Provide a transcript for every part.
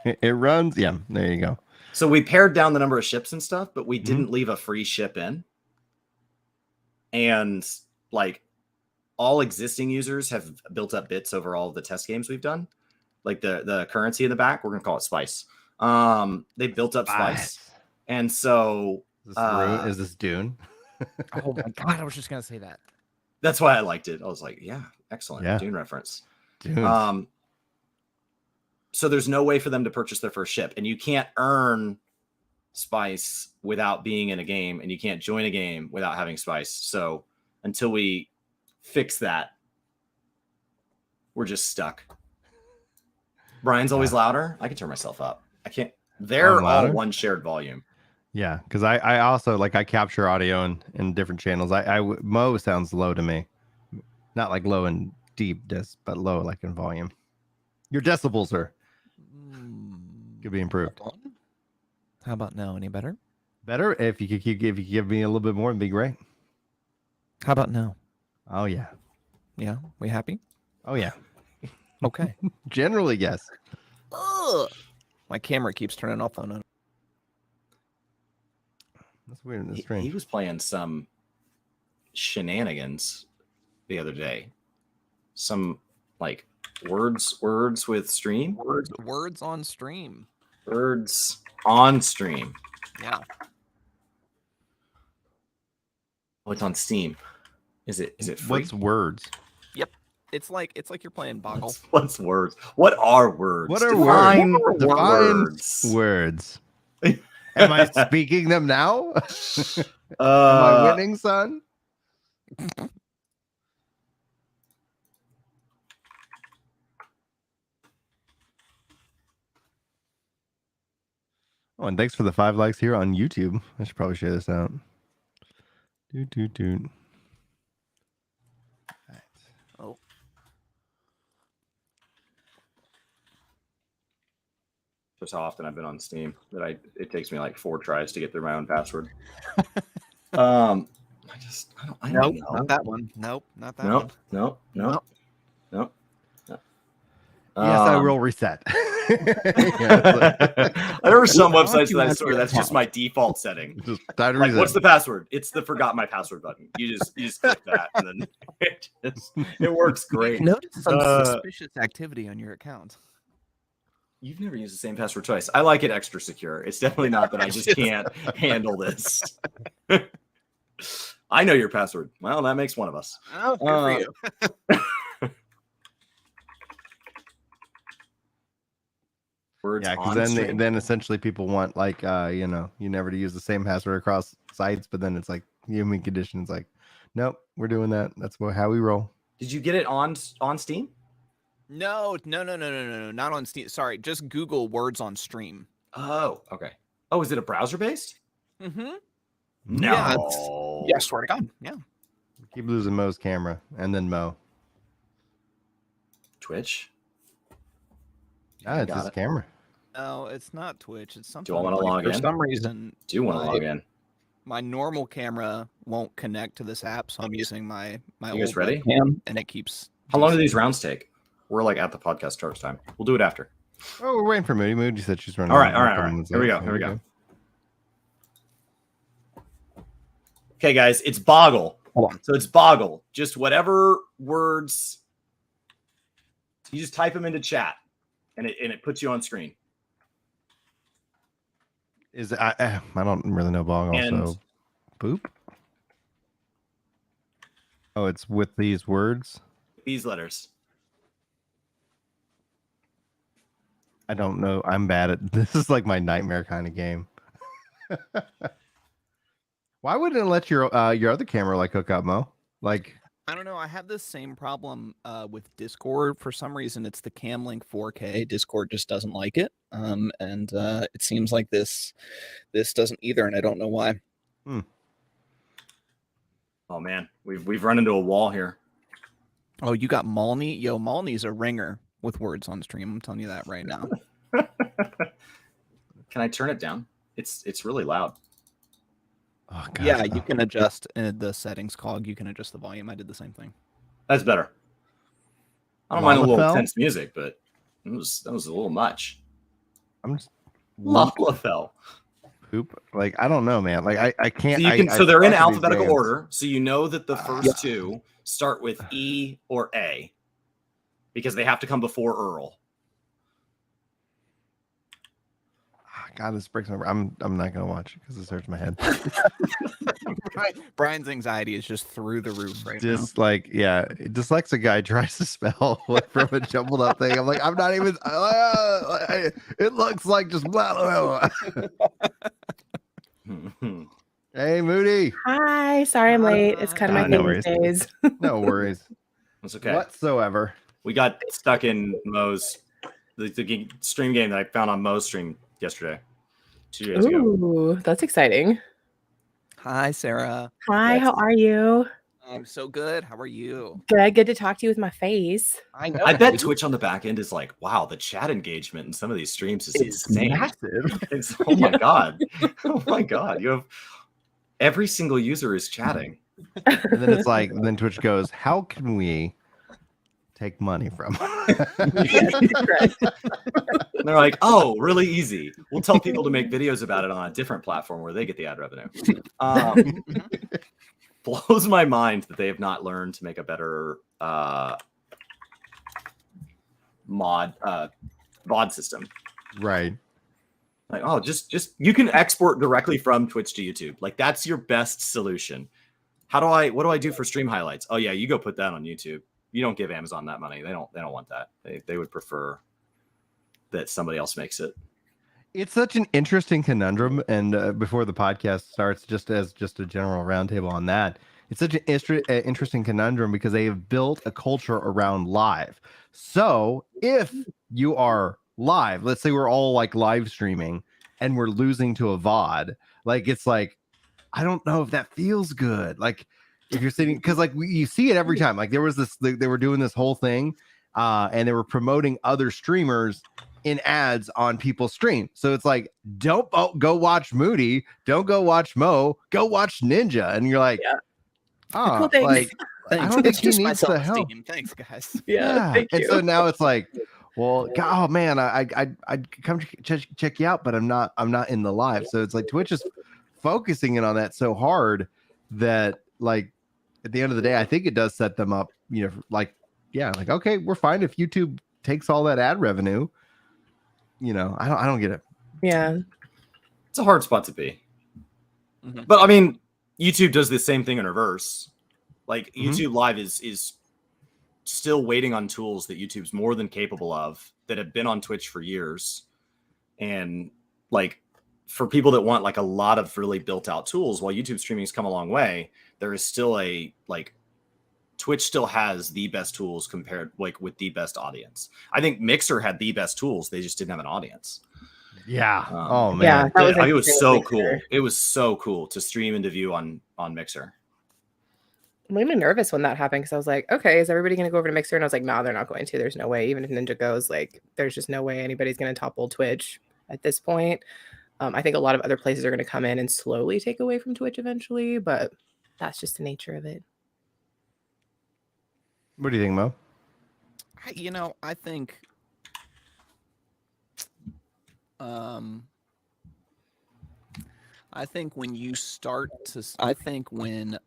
It runs. Yeah, there you go. So we pared down the number of ships and stuff, but we didn't leave a free ship in. And like all existing users have built up bits over all of the test games we've done. Like the currency in the back, we're gonna call it spice. They built up spice. And so is this Dune? Oh my god, I was just gonna say that. That's why I liked it. I was like, yeah, excellent. Yeah. Dune reference. Dune. So there's no way for them to purchase their first ship, and you can't earn spice without being in a game, and you can't join a game without having spice. So until we fix that, we're just stuck. Brian's always louder. I can turn myself up. I can't. They're all one shared volume. Yeah, because I also I capture audio in different channels. Mo sounds low to me, not like low and deep, but low like in volume. Your decibels could be improved. How about now? Any better? Better if you could give me a little bit more, it'd be great. How about now? Oh yeah, yeah. We happy? Oh yeah. Okay. Generally, yes. Ugh. My camera keeps turning off on it. That's weird in the stream. He was playing some shenanigans the other day. Some like words with stream. Words on stream. Words on stream. Yeah. Oh, it's on Steam. Is it free? What's words? Yep. It's like you're playing Boggle. What's words? What are words? What are Define words? words. Words. Am I speaking them now? Am I winning, son? Oh, and thanks for the 5 likes here on YouTube. I should probably share this out. Doot. Right. Oh. Just how often I've been on Steam that it takes me like 4 tries to get through my own password. I don't know. Not that one. Nope, not that one. Nope. Yes, I will reset. There are some wwebsites that I swear that's just my default setting. Just like, what's the password? It's the forgot my password button. You just click that, and then it works great. Notice some suspicious activity on your account. You've never used the same password twice. I like it extra secure. It's definitely not that I just can't handle this. I know your password. Well, that makes one of us. Oh, good for you. Yeah, because then essentially people want you never to use the same password across sites, but then it's like human conditions. Like, nope, we're doing that. That's how we roll. Did you get it on Steam? No, not on Steam. Sorry, just Google words on stream. Oh, okay. Oh, is it a browser based? Mm-hmm. No. Yeah, swear to God. Yeah. Keep losing Mo's camera, and then Mo. Twitch. It's his camera. No, it's not Twitch. It's something. Do I want to log in? For some reason, do you want to log in? My normal camera won't connect to this app, so I'm using my you guys ready? Cam, and it keeps. How long do these rounds take? We're like at the podcast starts time. We'll do it after. Oh, we're waiting for Moody. Moody said she's running. All right. Here we go. Okay, guys, it's Boggle. So it's Boggle. Just whatever words. You just type them into chat, and it puts you on screen. I don't really know Boggle, so boop. Oh, it's with these words. These letters. I don't know. I'm bad at this. Is like my nightmare kind of game. Why wouldn't it let your other camera hook up, Mo? I don't know. I have this same problem with Discord. For some reason, it's the Camlink 4K. Discord just doesn't like it, and it seems like this doesn't either, and I don't know why. Oh man, we've run into a wall here. Oh, you got Malney? Yo, Malney's a ringer with words on stream. I'm telling you that right now. Can I turn it down? It's really loud. Oh, God, yeah, you can adjust the settings cog. You can adjust the volume. I did the same thing. That's better. I don't mind a little tense music, but that was a little much. I'm just Lalafell. poop. Like I don't know, man. Like I can't. So you can. I So they're in suck at these alphabetical names. order. So you know that the first two start with E or A, because they have to come before Earl. God, this breaks my. I'm not gonna watch it because it hurts my head. Brian's anxiety is just through the roof right Just like dyslexic guy tries to spell from a jumbled up thing. I'm like, I'm not even. It looks like just blah blah blah. Hey, Moody. Hi, sorry I'm late. It's kind of my no thing worries. these days. No worries That's okay. whatsoever. We got stuck in Mo's the stream game that I found on Mo's stream yesterday, 2 days ago. Ooh, that's exciting. Hi, Sarah. Hi, how are you? I'm so good. How are you? Good to talk to you with my face. I know. I bet Twitch on the back end is like, wow, the chat engagement in some of these streams is insane. Massive. It's, oh my god. Oh my god. You have every single user is chatting. And then it's like, then Twitch goes, how can we take money from? And they're like, oh, really easy. We'll tell people to make videos about it on a different platform where they get the ad revenue. Blows my mind that they have not learned to make a better VOD system. Right. Like, oh, just you can export directly from Twitch to YouTube. Like, that's your best solution. What do I do for stream highlights? Oh yeah, you go put that on YouTube. You don't give Amazon that money. They don't want that. They would prefer that somebody else makes it. It's such an interesting conundrum. And before the podcast starts, just a general roundtable on that, it's such an interesting conundrum because they have built a culture around live. So if you are live, let's say we're all like live streaming and we're losing to a VOD, like it's like, I don't know if that feels good. Like if you're sitting, because like you see it every time. Like there was this, they were doing this whole thing and they were promoting other streamers in ads on people's stream. So it's like, don't go watch Moody, don't go watch Mo, go watch Ninja. And you're like, Cool, thanks. like I don't think he Just my needs the help. self-esteem. Thanks, guys. Yeah, thank And you. so now it's like, well, God, oh man, I'd come check you out, but I'm not in the live. So it's like Twitch is focusing in on that so hard that like at the end of the day, I think it does set them up, like okay, we're fine if YouTube takes all that ad revenue. I don't get it. Yeah. It's a hard spot to be. Mhm. But I mean, YouTube does the same thing in reverse. Like YouTube Live is still waiting on tools that YouTube's more than capable of that have been on Twitch for years. And like for people that want like a lot of really built out tools, while YouTube streaming's come a long way, there is still Twitch still has the best tools compared like with the best audience. I think Mixer had the best tools. They just didn't have an audience. Yeah. Oh man. Yeah, that was it was interesting so with cool. Mixer. It was so cool to stream and to view on Mixer. It made me nervous when that happened because I was like, okay, is everybody going to go over to Mixer? And I was like, no, they're not going to. There's no way. Even if Ninja goes, like, there's just no way anybody's going to topple Twitch at this point. I think a lot of other places are going to come in and slowly take away from Twitch eventually, but that's just the nature of it. What do you think, Mo? I think when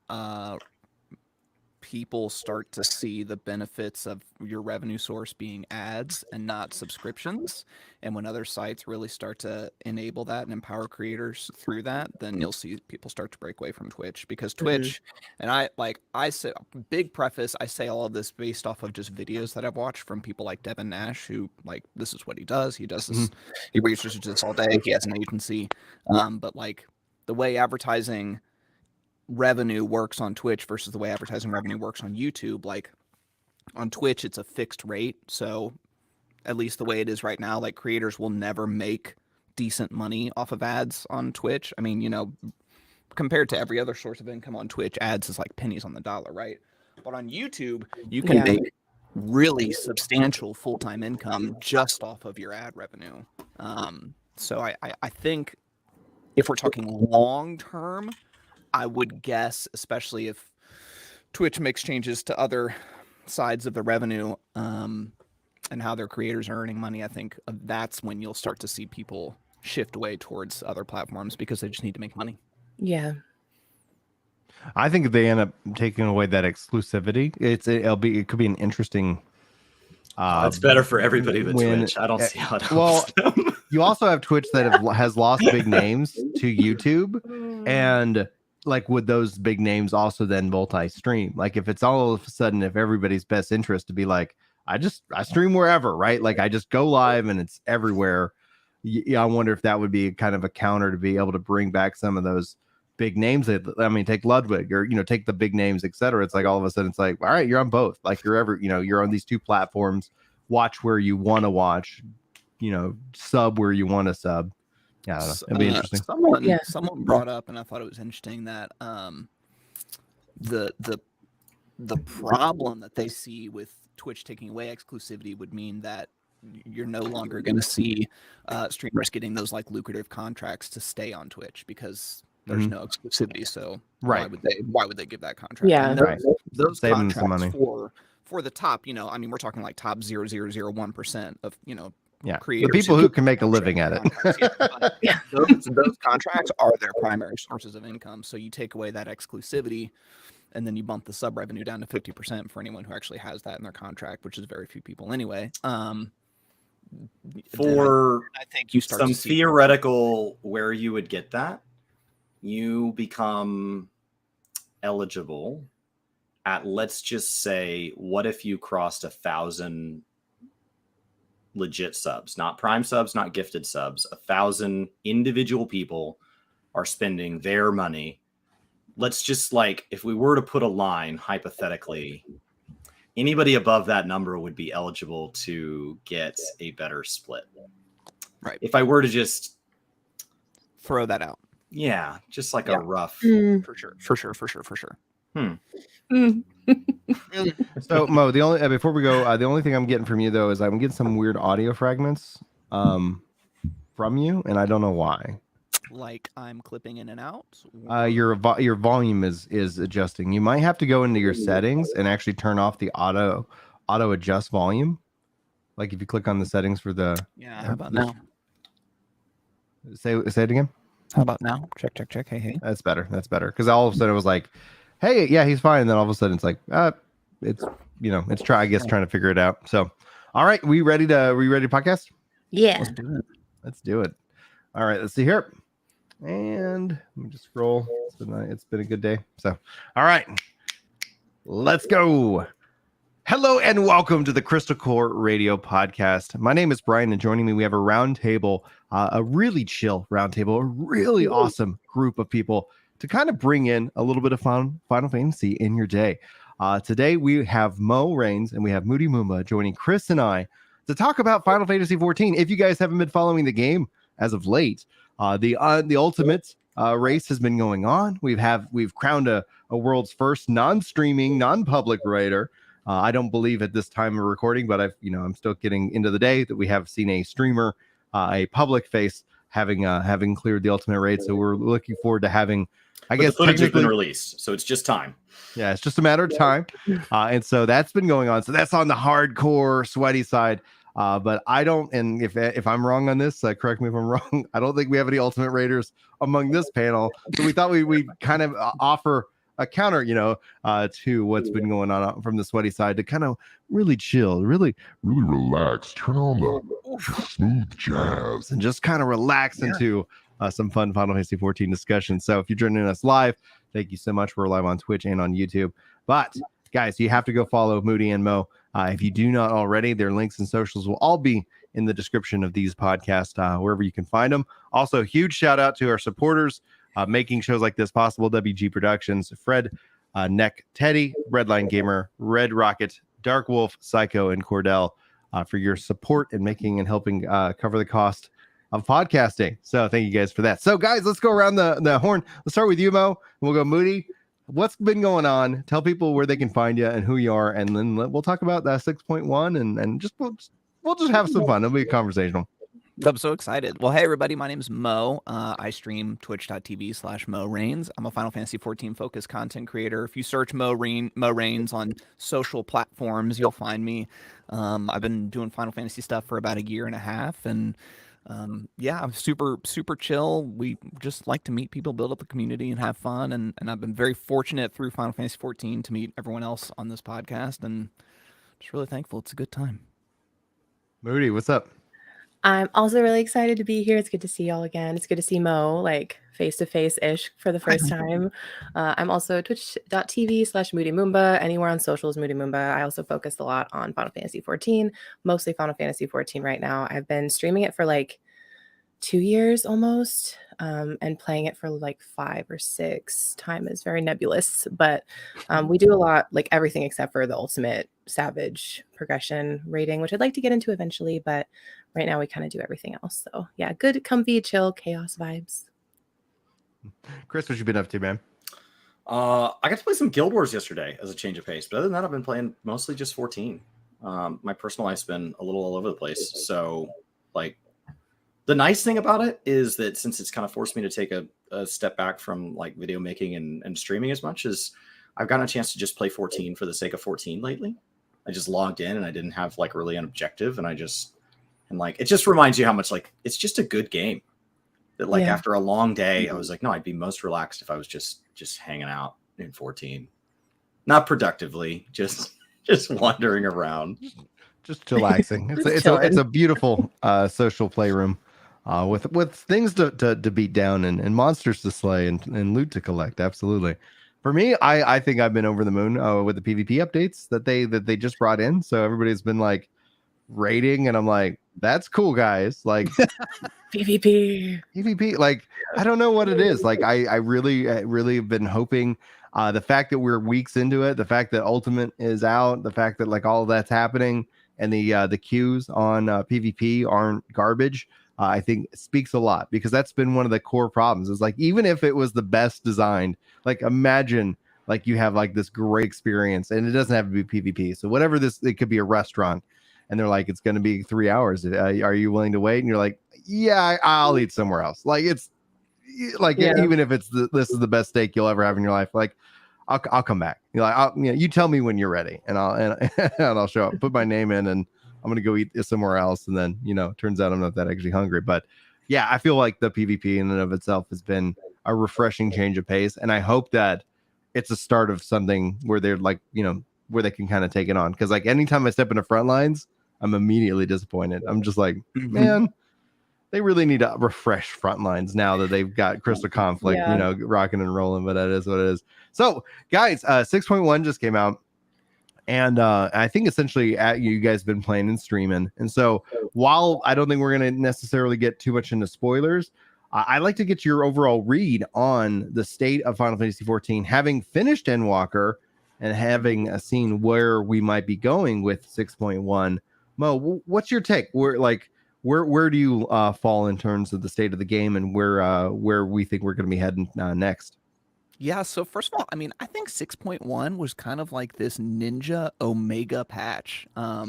people start to see the benefits of your revenue source being ads and not subscriptions, and when other sites really start to enable that and empower creators through that, then you'll see people start to break away from Twitch. Because Twitch, and I say, big preface, I say all of this based off of just videos that I've watched from people like Devin Nash, who like this is what he does. He does this, he researches this all day. He has an agency, but like the way advertising revenue works on Twitch versus the way advertising revenue works on YouTube. Like on Twitch, it's a fixed rate. So at least the way it is right now, like creators will never make decent money off of ads on Twitch. I mean, compared to every other source of income on Twitch, ads is like pennies on the dollar, right? But on YouTube, you can make really substantial full-time income just off of your ad revenue. So I think if we're talking long-term, I would guess, especially if Twitch makes changes to other sides of the revenue, and how their creators are earning money, I think that's when you'll start to see people shift away towards other platforms because they just need to make money. Yeah. I think if they end up taking away that exclusivity, it could be an interesting. It's better for everybody but when- Twitch. I don't see how it helps well, them. You also have Twitch that has lost big names to YouTube, and like would those big names also then multi-stream? Like if it's all of a sudden, if everybody's best interest to be like, I stream wherever, right? Like I just go live and it's everywhere. Yeah, I wonder if that would be kind of a counter to be able to bring back some of those big names. Take Ludwig or take the big names, etc. It's like all of a sudden it's like, all right, you're on both. Like you're on these two platforms. Watch where you want to watch. Sub where you want to sub. Yeah, I don't know. It'd be interesting. Someone brought up, and I thought it was interesting that the problem that they see with Twitch taking away exclusivity would mean that you're no longer going to see streamers getting those like lucrative contracts to stay on Twitch because there's no exclusivity. So right, why would they give that contract? Yeah, those Save them some contracts money. for the top, we're talking like top 0.0001% of the people who can make a living at it. Those contracts are their primary sources of income. So you take away that exclusivity, and then you bump the sub revenue down to 50% for anyone who actually has that in their contract, which is very few people anyway. For I think you start some to see theoretical where you would get that, you become eligible at, let's just say, what if you crossed 1,000 legit subs, not prime subs, not gifted subs, 1,000 individual people are spending their money. Let's just if we were to put a line, hypothetically, anybody above that number would be eligible to get a better split. Right. If I were to just throw that out. Yeah, just a rough. For sure. So Mo, the only before we go, the only thing I'm getting from you though is I'm getting some weird audio fragments from you, and I don't know why. Like I'm clipping in and out. Your volume is adjusting. You might have to go into your settings and actually turn off the auto adjust volume. Like if you click on the settings for the how about now? Say it again. How about now? Check. Hey. That's better. Because all of a sudden it was like, hey, yeah, he's fine. And then all of a sudden it's like, it's trying to figure it out. So, all right, we ready to podcast? Yeah. Let's do it. All right, let's see here. And let me just scroll. It's been a good day. So, all right, let's go. Hello and welcome to the Crystal Core Radio Podcast. My name is Brian, and joining me, we have a roundtable, a really chill roundtable, a really awesome group of people to kind of bring in a little bit of fun, Final Fantasy in your day. Today, we have MoRanes and we have MoodyMoomba joining Chris and I to talk about Final Fantasy XIV. If you guys haven't been following the game as of late, the ultimate race has been going on. We've crowned a world's first non-streaming, non-public writer. I don't believe at this time of recording, but I'm still getting into the day that we have seen a streamer, a public face having cleared the ultimate raid. So we're looking forward to having, I guess, the footage has been released, so it's just time. Yeah, it's just a matter of time. And so that's been going on. So that's on the hardcore sweaty side. But I don't, and if I'm wrong on this, correct me if I'm wrong. I don't think we have any ultimate raiders among this panel. So we thought we kind of offer a counter, to what's been going on from the sweaty side to kind of really chill, really relax, turn on the smooth jazz, and just kind of relax into some fun Final Fantasy XIV discussion. So if you're joining us live, thank you so much. We're live on Twitch and on YouTube. But guys, you have to go follow Moody and Mo. If you do not already, their links and socials will all be in the description of these podcasts, wherever you can find them. Also, huge shout out to our supporters making shows like this possible: WG Productions, Fred, Neck, Teddy, Redline Gamer, Red Rocket, Dark Wolf, Psycho, and Cordell for your support and making and helping cover the cost of podcasting. So thank you guys for that. So guys, let's go around the horn. Let's start with you, Mo. We'll go Moody. What's been going on? Tell people where they can find you and who you are, and then we'll talk about that 6.1 and we'll just have some fun. It'll be conversational. I'm so excited. Well, hey, everybody. My name is Mo. I stream twitch.tv/MoRanes. I'm a Final Fantasy XIV focused content creator. If you search MoRanes on social platforms, you'll find me. I've been doing Final Fantasy stuff for about a year and a half. And yeah, I'm super, super chill. We just like to meet people, build up a community, and have fun. And I've been very fortunate through Final Fantasy XIV to meet everyone else on this podcast. And just really thankful. It's a good time. Moody, what's up? I'm also really excited to be here. It's good to see y'all again. It's good to see Mo like face to face ish for the first time. I'm also twitch.tv/MoodyMoomba. Anywhere on socials, MoodyMoomba. I also focus a lot on Final Fantasy XIV, mostly Final Fantasy XIV right now. I've been streaming it for like 2 years almost, and playing it for like 5 or 6. Time is very nebulous, but we do a lot, like everything except for the ultimate savage progression rating, which I'd like to get into eventually, but right now we kind of do everything else. So yeah, good, comfy, chill, chaos vibes. Chris, what you been up to, man? I got to play some Guild Wars yesterday as a change of pace, but other than that, I've been playing mostly just 14. My personal life's been a little all over the place. So like, the nice thing about it is that since it's kind of forced me to take a step back from like video making and streaming as much, as I've gotten a chance to just play 14 for the sake of 14 lately. I just logged in and I didn't have like really an objective, and like it just reminds you how much like it's just a good game. That like after a long day, I was like, no, I'd be most relaxed if I was just hanging out in 14, not productively, just wandering around, just chillaxing. It's a beautiful social playroom. With things to beat down and monsters to slay and loot to collect. Absolutely. For me, I think I've been over the moon with the PvP updates that they just brought in. So everybody's been like raiding, and I'm like, that's cool, guys. Like PvP. Like I don't know what it is. Like I really have been hoping. The fact that we're weeks into it, the fact that Ultimate is out, the fact that like all of that's happening, and the queues on PvP aren't garbage. I think speaks a lot, because that's been one of the core problems. Is like, even if it was the best designed, like imagine like you have like this great experience, and it doesn't have to be PvP. So whatever it could be a restaurant, and they're like, it's going to be 3 hours. Are you willing to wait? And you're like, yeah, I'll eat somewhere else. Like it's like even if it's this is the best steak you'll ever have in your life, like I'll come back. You're like, you tell me when you're ready, and I'll show up, put my name in, and I'm going to go eat somewhere else. And then, turns out I'm not that actually hungry. But yeah, I feel like the PvP in and of itself has been a refreshing change of pace. And I hope that it's a start of something where they're like, where they can kind of take it on. Because like anytime I step into front lines, I'm immediately disappointed. I'm just like, man, they really need to refresh front lines now that they've got Crystal Conflict, rocking and rolling. But that is what it is. So guys, 6.1 just came out. And I think essentially you guys have been playing and streaming. And so while I don't think we're going to necessarily get too much into spoilers, I'd like to get your overall read on the state of Final Fantasy XIV, having finished Endwalker and having seen where we might be going with 6.1. Mo, what's your take? Where do you fall in terms of the state of the game, and where we think we're going to be heading next? Yeah, so first of all, I mean, I think 6.1 was kind of like this Ninja Omega patch. I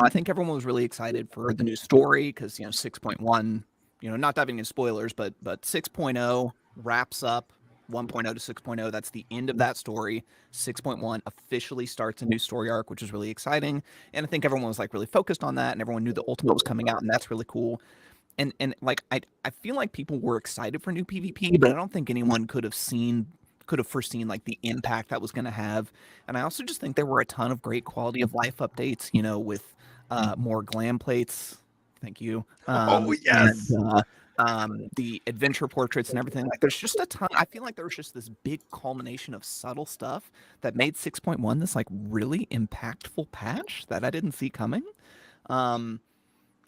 think everyone was really excited for the new story because, 6.1, not diving into spoilers, but 6.0 wraps up 1.0 to 6.0. That's the end of that story. 6.1 officially starts a new story arc, which is really exciting. And I think everyone was like really focused on that, and everyone knew the Ultimate was coming out, and that's really cool. And like I feel like people were excited for new PvP, but I don't think anyone could have foreseen like the impact that was going to have. And I also just think there were a ton of great quality of life updates, with more glam plates. Thank you. Yes. And, the adventure portraits and everything. Like there's just a ton. I feel like there was just this big culmination of subtle stuff that made 6.1 this like really impactful patch that I didn't see coming.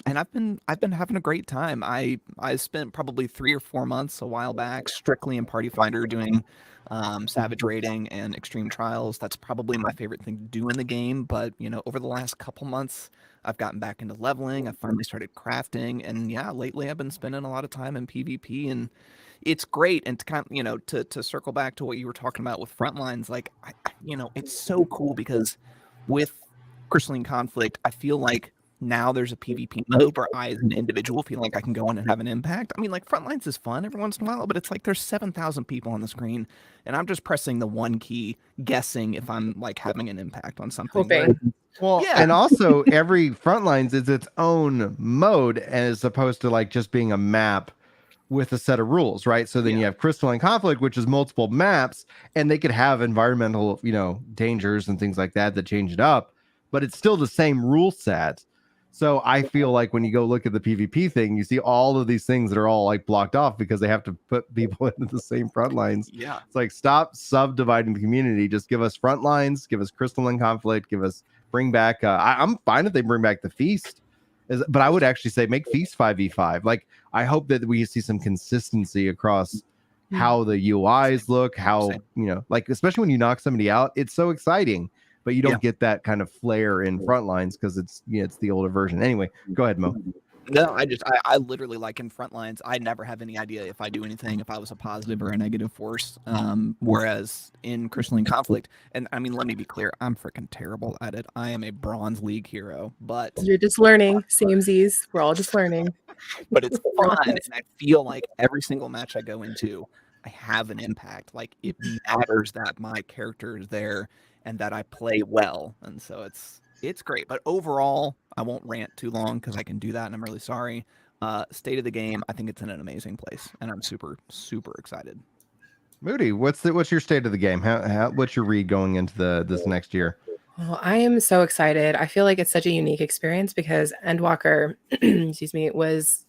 And I've been having a great time. I spent probably 3 or 4 months a while back strictly in Party Finder doing Savage raiding and Extreme Trials. That's probably my favorite thing to do in the game. But over the last couple months, I've gotten back into leveling. I finally started crafting, and yeah, lately I've been spending a lot of time in PvP, and it's great. And to kind of, to circle back to what you were talking about with Frontlines, like it's so cool because with Crystalline Conflict, I feel like now there's a PvP mode where I, as an individual, feel like I can go in and have an impact. I mean, like, Frontlines is fun every once in a while, but it's like there's 7,000 people on the screen, and I'm just pressing the one key, guessing if I'm like having an impact on something. Hoping. Well, Yeah. and also every Frontlines is its own mode as opposed to like just being a map with a set of rules, right? So then you have Crystalline Conflict, which is multiple maps, and they could have environmental, dangers and things like that change it up, but it's still the same rule set. So I feel like when you go look at the PvP thing, you see all of these things that are all like blocked off because they have to put people into the same front lines. Yeah. It's like, stop subdividing the community. Just give us front lines, give us Crystalline Conflict, bring back. I'm fine if they bring back the Feast, but I would actually say make Feast 5v5. Like, I hope that we see some consistency across how the UIs look, how, like, especially when you knock somebody out, it's so exciting, but you don't get that kind of flair in Frontlines because it's the older version. Anyway, go ahead, Mo. No, I literally, like, in Frontlines, I never have any idea if I do anything, if I was a positive or a negative force. Whereas in Crystalline Conflict, and I mean, let me be clear, I'm freaking terrible at it. I am a Bronze League hero, but You're just learning. Samesies. We're all just learning. but it's fun, and I feel like every single match I go into, I have an impact. Like, it matters that my character is there and that I play well, and so it's great. But overall, I won't rant too long because I can do that, and I'm really sorry. State of the game, I think it's in an amazing place, and I'm super, super excited. Moody, what's your state of the game? What's your read going into this next year? Oh, I am so excited. I feel like it's such a unique experience because Endwalker, excuse me, was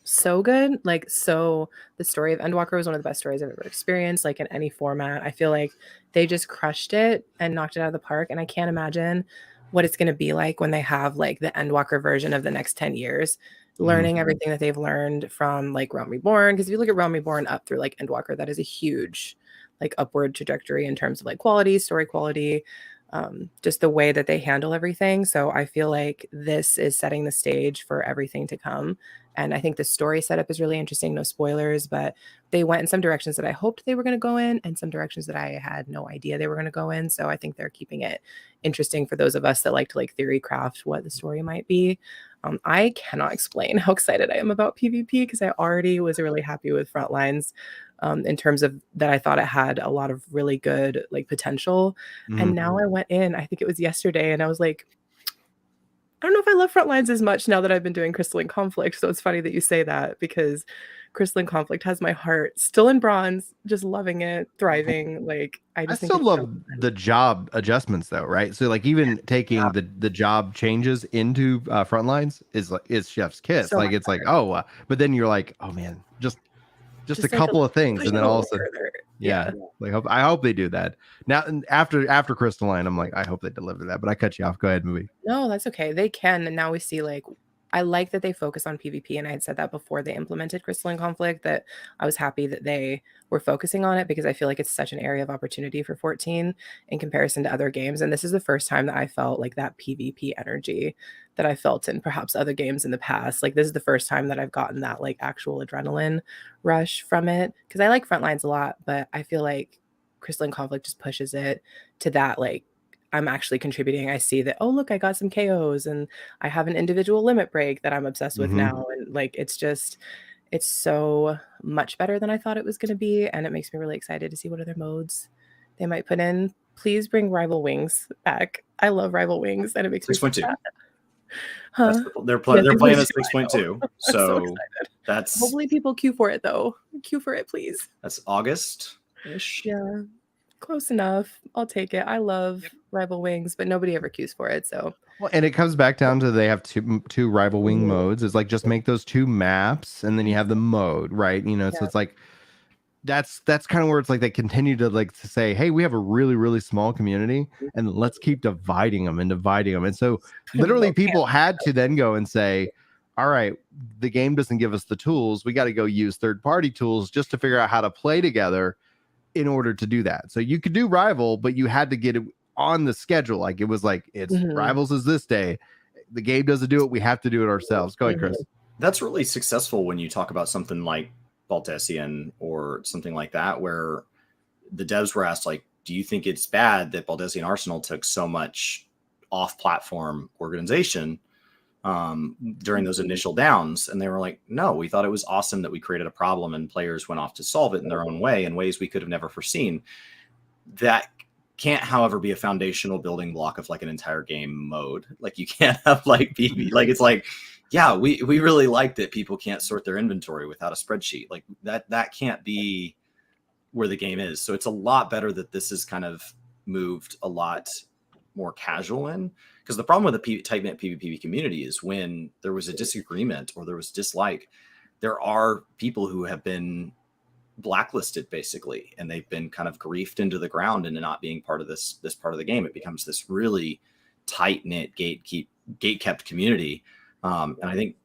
so good. Like, so the story of Endwalker was one of the best stories I've ever experienced, like in any format. I feel like they just crushed it and knocked it out of the park. And I can't imagine what it's going to be like when they have like the Endwalker version of the next 10 years, learning everything that they've learned from like Realm Reborn. Because if you look at Realm Reborn up through like Endwalker, that is a huge like upward trajectory in terms of like quality, story quality, just the way that they handle everything. So I feel like this is setting the stage for everything to come. And I think the story setup is really interesting. No spoilers, but they went in some directions that I hoped they were going to go in and some directions that I had no idea they were going to go in. So I think they're keeping it interesting for those of us that like to like theory craft what the story might be. I cannot explain how excited I am about PvP because I already was really happy with Frontlines. In terms of that, I thought it had a lot of really good like potential. And now I went in, I think it was yesterday, and I was like, I don't know if I love Frontlines as much now that I've been doing Crystalline Conflict. So it's funny that you say that because Crystalline Conflict has my heart still in Bronze, just loving it, thriving. Like, I think still love the job adjustments though, right? So like even taking the job changes into Frontlines is chef's kiss. So like it's better. like, but then you're like, oh man, just a like couple of things, and then all of a sudden, yeah. like I hope they do that. Now after Crystalline, I'm like, I hope they deliver that. But I cut you off. Go ahead, movie. No, that's okay. They can, and now we see like I like that they focus on PvP, and I had said that before they implemented Crystalline Conflict that I was happy that they were focusing on it because I feel like it's such an area of opportunity for 14 in comparison to other games. And this is the first time that I felt like that PvP energy that I felt in perhaps other games in the past. Like, this is the first time that I've gotten that like actual adrenaline rush from it because I like Frontlines a lot, but I feel like Crystalline Conflict just pushes it to that like I'm actually contributing. I see that, oh, look, I got some KOs and I have an individual limit break that I'm obsessed with now. And like, it's so much better than I thought it was going to be. And it makes me really excited to see what other modes they might put in. Please bring Rival Wings back. I love Rival Wings and it makes me 6.2. Huh? They're playing at 6.2. So that's hopefully people queue for it though. Queue for it, please. That's August-ish. Yeah. Close enough. I'll take it. I love Rival Wings, but nobody ever queues for it. So, well, and it comes back down to they have two Rival Wing modes. It's like just make those two maps, and then you have the mode, right? So it's like that's kind of where it's like they continue to say, hey, we have a really, really small community, and let's keep dividing them. And so literally people had to then go and say, all right, the game doesn't give us the tools. We got to go use third-party tools just to figure out how to play together in order to do that. So you could do Rival, but you had to get it on the schedule. Like it was like, it's Rivals is this day. The game doesn't do it. We have to do it ourselves. Go ahead, Chris. That's really successful when you talk about something like Baldesion or something like that, where the devs were asked, like, do you think it's bad that Baldesion Arsenal took so much off-platform organization? during those initial downs. And they were like, no, we thought it was awesome that we created a problem and players went off to solve it in their own way, in ways we could have never foreseen. That can't, however, be a foundational building block of like an entire game mode. Like you can't have like PvP. Like it's like, yeah, we really like that people can't sort their inventory without a spreadsheet. Like that can't be where the game is. So it's a lot better that this is kind of moved a lot more casual in, because the problem with the tight-knit PvP community is when there was a disagreement or there was dislike, there are people who have been blacklisted basically, and they've been kind of griefed into the ground into not being part of this part of the game. It becomes this really tight-knit gate-kept community. And I think,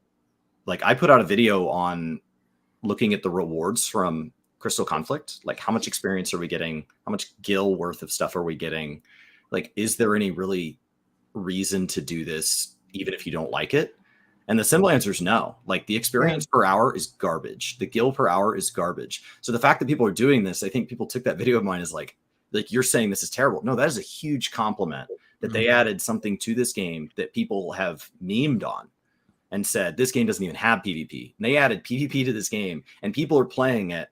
like, I put out a video on looking at the rewards from Crystal Conflict. Like, how much experience are we getting? How much gil worth of stuff are we getting? Like, is there any really reason to do this, even if you don't like it? And the simple answer is no. Like, the experience per hour is garbage. The gil per hour is garbage. So the fact that people are doing this, I think people took that video of mine as like you're saying this is terrible. No, that is a huge compliment that they added something to this game that people have memed on and said, this game doesn't even have PvP. And they added PvP to this game, and people are playing it,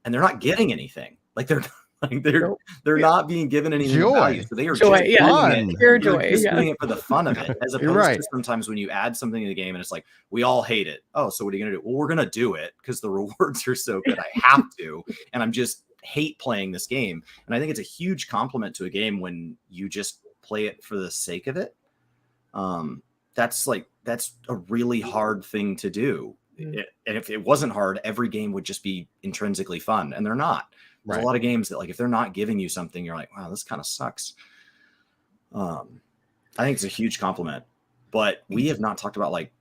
and they're not getting anything. Like they're not being given any value. So they are joy, just doing it. Pure They're joy, just doing it for the fun of it, as opposed right. to sometimes when you add something to the game and it's like, we all hate it. Oh, so what are you gonna do? Well, we're gonna do it because the rewards are so good. I have to, and I'm just hate playing this game. And I think it's a huge compliment to a game when you just play it for the sake of it. That's a really hard thing to do. And if it wasn't hard, every game would just be intrinsically fun, and they're not. There's a lot of games that, like, if they're not giving you something, you're like, wow, this kind of sucks. I think it's a huge compliment, but we have not talked about like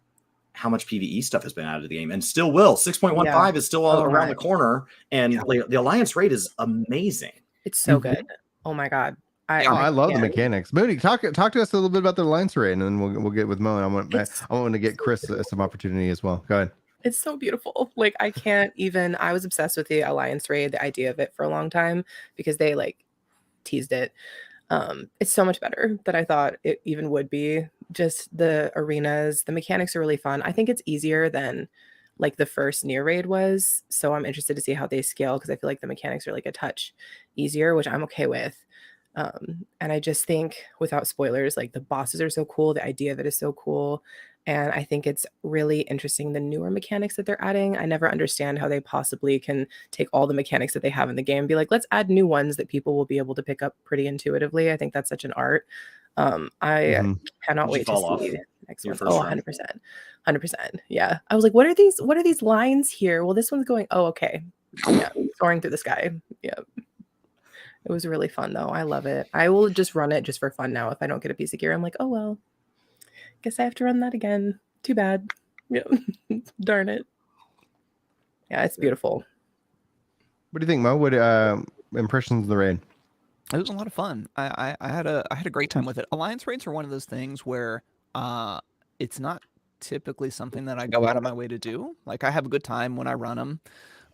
how much PvE stuff has been added to the game, and still will. 6.15 is still around the corner, and the Alliance raid is amazing. It's so good. Oh my god. I love the mechanics. Moody, talk to us a little bit about the Alliance raid, and then we'll get with Mo. And I want to get Chris some opportunity as well. Go ahead. It's so beautiful. Like, I can't even, I was obsessed with the Alliance raid, the idea of it for a long time, because they like teased it. It's so much better than I thought it even would be. Just the arenas, the mechanics are really fun. I think it's easier than like the first Nier raid was. So I'm interested to see how they scale, because I feel like the mechanics are like a touch easier, which I'm okay with. And I just think, without spoilers, like the bosses are so cool. The idea of it is so cool. And I think it's really interesting, the newer mechanics that they're adding. I never understand how they possibly can take all the mechanics that they have in the game and be like, let's add new ones that people will be able to pick up pretty intuitively. I think that's such an art. I cannot wait to see the next one. Oh, 100%. 100%. Yeah. I was like, what are these lines here? Well, this one's going, oh, okay. Yeah. Soaring through the sky. Yeah. It was really fun though. I love it. I will just run it just for fun now. If I don't get a piece of gear, I'm like, oh, well, guess I have to run that again. Too bad. Yeah. Darn it. Yeah, it's beautiful. What do you think, Mo? What impressions of the raid? It was a lot of fun. I had a great time with it. Alliance raids are one of those things where it's not typically something that I go out of my way to do. Like, I have a good time when I run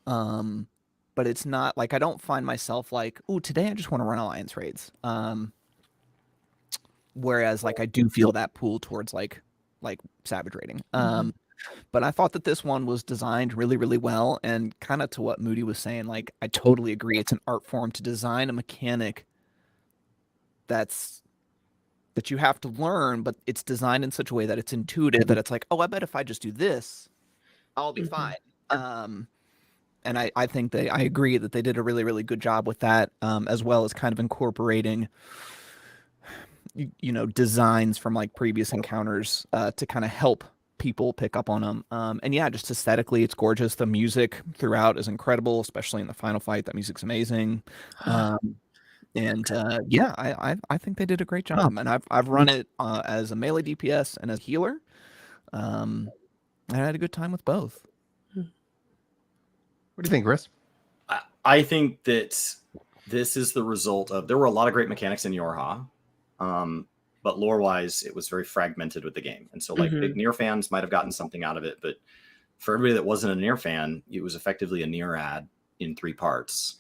them. But it's not like, I don't find myself like, oh, today I just want to run Alliance raids. Whereas like I do feel that pull towards like Savage raiding. But I thought that this one was designed really, really well, and kind of to what Moody was saying, like, I totally agree. It's an art form to design a mechanic that you have to learn, but it's designed in such a way that it's intuitive, that it's like, oh, I bet if I just do this, I'll be fine. And I think I agree that they did a really, really good job with that, as well as kind of incorporating, designs from like previous encounters to kind of help people pick up on them. And yeah, just aesthetically, it's gorgeous. The music throughout is incredible, especially in the final fight. That music's amazing. Yeah, I think they did a great job. And I've run it as a melee DPS and as a healer. I had a good time with both. What do you think, Chris? I think that this is the result of, there were a lot of great mechanics in Yorha, but lore-wise, it was very fragmented with the game. And so like big Nier fans might have gotten something out of it, but for everybody that wasn't a Nier fan, it was effectively a Nier ad in 3 parts.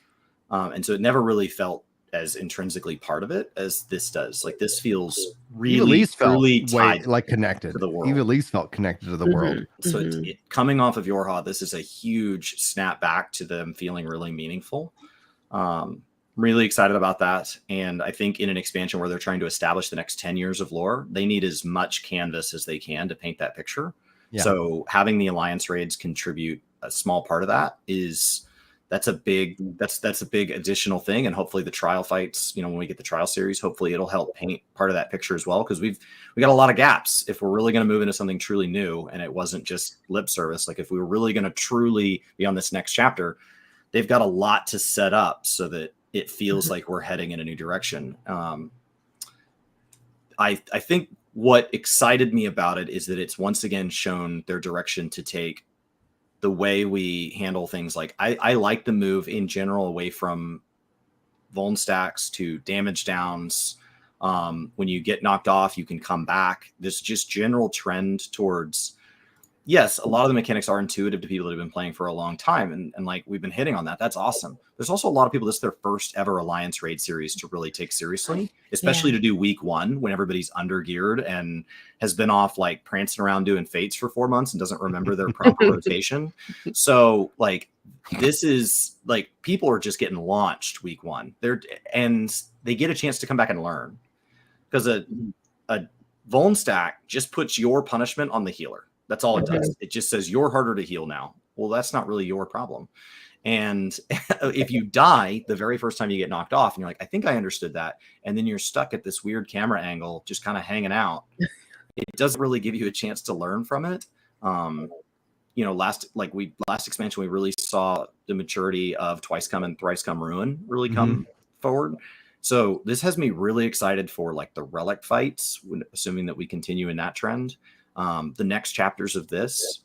And so it never really felt as intrinsically part of it as this does. Like this feels You've at really least felt truly way tied like connected to the world. You've at least felt connected to the world. So coming off of Yorha, this is a huge snap back to them feeling really meaningful. Really excited about that. And I think in an expansion where they're trying to establish the next 10 years of lore, they need as much canvas as they can to paint that picture. Yeah. So having the alliance raids contribute a small part of that that's a big additional thing. And hopefully the trial fights, when we get the trial series, hopefully it'll help paint part of that picture as well. Cause we got a lot of gaps. If we're really going to move into something truly new and it wasn't just lip service, like if we were really going to truly be on this next chapter, they've got a lot to set up so that it feels like we're heading in a new direction. I think what excited me about it is that it's once again shown their direction to take the way we handle things. Like I like the move in general away from vuln stacks to damage downs. When you get knocked off, you can come back. This just general trend towards, yes, a lot of the mechanics are intuitive to people that have been playing for a long time. And like we've been hitting on that. That's awesome. There's also a lot of people, this is their first ever Alliance raid series to really take seriously, especially to do week 1 when everybody's under geared and has been off like prancing around doing fates for 4 months and doesn't remember their proper rotation. So like, this is like, people are just getting launched week 1 and they get a chance to come back and learn, because a vuln stack just puts your punishment on the healer. That's all it does. It just says you're harder to heal now. Well, that's not really your problem. And if you die the very first time you get knocked off and you're like, I think I understood that. And then you're stuck at this weird camera angle, just kind of hanging out. It doesn't really give you a chance to learn from it. Last expansion, we really saw the maturity of Twice Come and Thrice Come Ruin really come forward. So this has me really excited for like the relic fights, assuming that we continue in that trend. The next chapters of this,